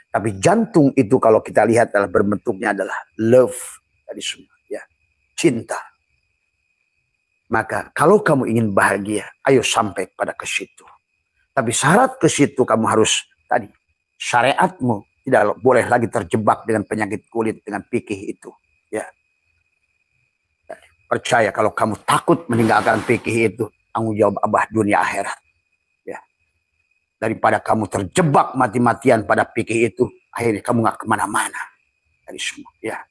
[SPEAKER 1] Tapi jantung itu kalau kita lihat adalah berbentuknya adalah love dari semua ya. Cinta. Maka kalau kamu ingin bahagia, ayo sampai pada ke situ. Tapi syarat ke situ kamu harus tadi syariatmu tidak boleh lagi terjebak dengan penyakit kulit, dengan fikih itu. Ya. Percaya kalau kamu takut meninggalkan fikih itu, tanggung jawab Abah dunia akhirat. Ya. Daripada kamu terjebak mati-matian pada fikih itu, akhirnya kamu nggak kemana-mana. Dari semua. Ya.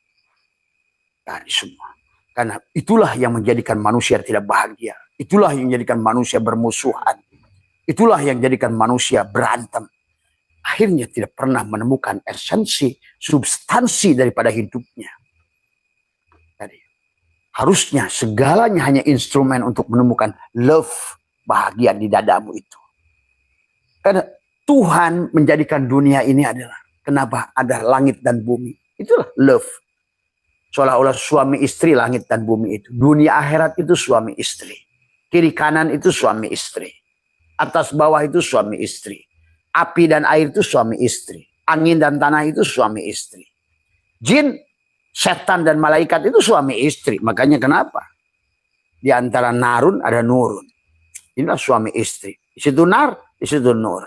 [SPEAKER 1] Dari semua. Karena itulah yang menjadikan manusia tidak bahagia. Itulah yang menjadikan manusia bermusuhan. Itulah yang menjadikan manusia berantem. Akhirnya tidak pernah menemukan esensi, substansi daripada hidupnya. Jadi, harusnya segalanya hanya instrumen untuk menemukan love, bahagia di dadamu itu. Karena Tuhan menjadikan dunia ini adalah, kenapa ada langit dan bumi. Itulah love. Seolah-olah suami istri langit dan bumi itu. Dunia akhirat itu suami istri. Kiri kanan itu suami istri. Atas bawah itu suami istri. Api dan air itu suami istri. Angin dan tanah itu suami istri. Jin, setan dan malaikat itu suami istri. Makanya kenapa? Di antara narun ada nurun. Inilah suami istri. Di situ nar, di situ nur.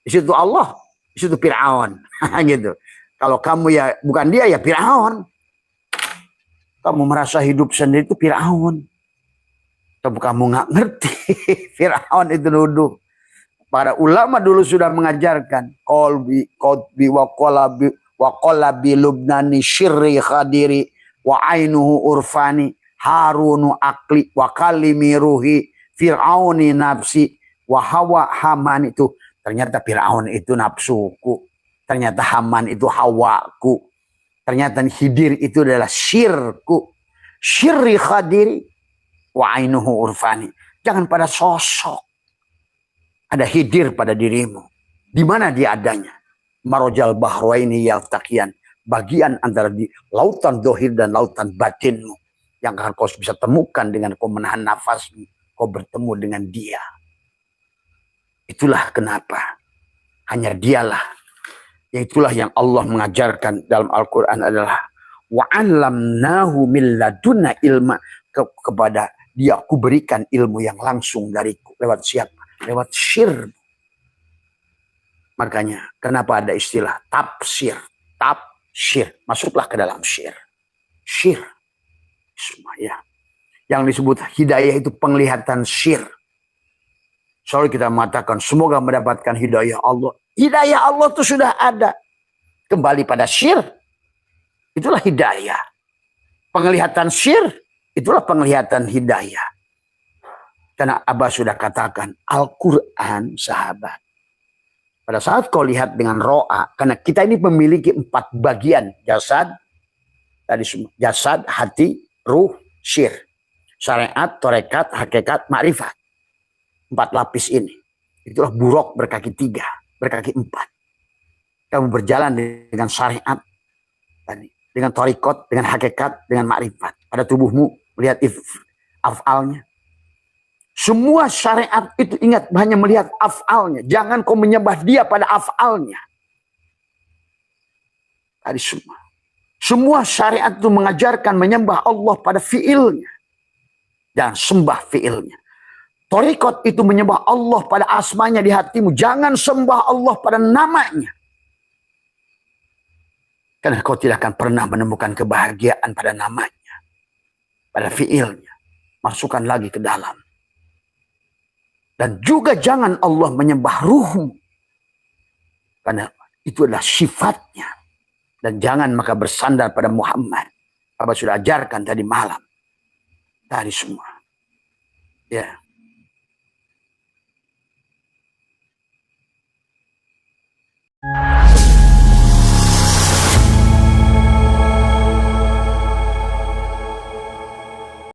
[SPEAKER 1] Di situ Allah, di situ Fir'aun. Gitu. Kalau kamu ya bukan dia ya Fir'aun. Kamu merasa hidup sendiri itu Fir'aun. Tapi kamu nggak ngerti. Fir'aun itu nuduh. Para ulama dulu sudah mengajarkan. Qolbi wa qolabi lubnani syirri khadiri wa ainuhu urfani harunu akli wa kalimi ruhi Fir'auni nafsi wa hawa haman itu. Ternyata Fir'aun itu nafsuku. Ternyata Haman itu hawaku. Ternyata Khidir itu adalah syirku. Syirri khadiri wa ainuhu urfani. Jangan pada sosok. Ada Khidir pada dirimu. Di mana dia adanya? Marojal bahraini yaltaqiyan. Bagian antara di lautan dohir dan lautan batinmu. Yang akan kau bisa temukan dengan kau menahan nafasmu. Kau bertemu dengan dia. Itulah kenapa. Hanya dialah. Itulah yang Allah mengajarkan dalam Al-Quran adalah wa'allamnahu min ladunna ilma, kepada dia aku berikan ilmu yang langsung dariku. Lewat siapa? Lewat syir. Makanya kenapa ada istilah tafsir, tafsir, masuklah ke dalam syir. Syir semua ya. Yang disebut hidayah itu penglihatan syir. Selalu kita mengatakan semoga mendapatkan hidayah Allah. Hidayah Allah itu sudah ada. Kembali pada syir. Itulah hidayah. Penglihatan syir. Itulah penglihatan hidayah. Karena Abah sudah katakan. Al-Quran sahabat. Pada saat kau lihat dengan ro'a. Karena kita ini memiliki 4 bagian. Jasad. Tadi semua. Jasad, hati, ruh, syir. Syariat, torekat, hakikat, makrifat. 4 lapis ini. Itulah buruk berkaki 3. Berkaki 4. Kamu berjalan dengan syariat tadi, dengan torikot, dengan hakikat, dengan makrifat. Pada tubuhmu melihat af'alnya. Semua syariat itu ingat hanya melihat af'alnya. Jangan kau menyembah dia pada af'alnya. Tadi semua. Semua syariat itu mengajarkan menyembah Allah pada fi'ilnya. Jangan sembah fi'ilnya. Torikot itu menyembah Allah pada asmanya di hatimu. Jangan sembah Allah pada namanya. Karena kau tidak akan pernah menemukan kebahagiaan pada namanya. Pada fiilnya. Masukkan lagi ke dalam. Dan juga jangan Allah menyembah ruhmu. Karena itu adalah sifatnya. Dan jangan maka bersandar pada Muhammad. Abah sudah ajarkan tadi malam. Tadi semua. Ya.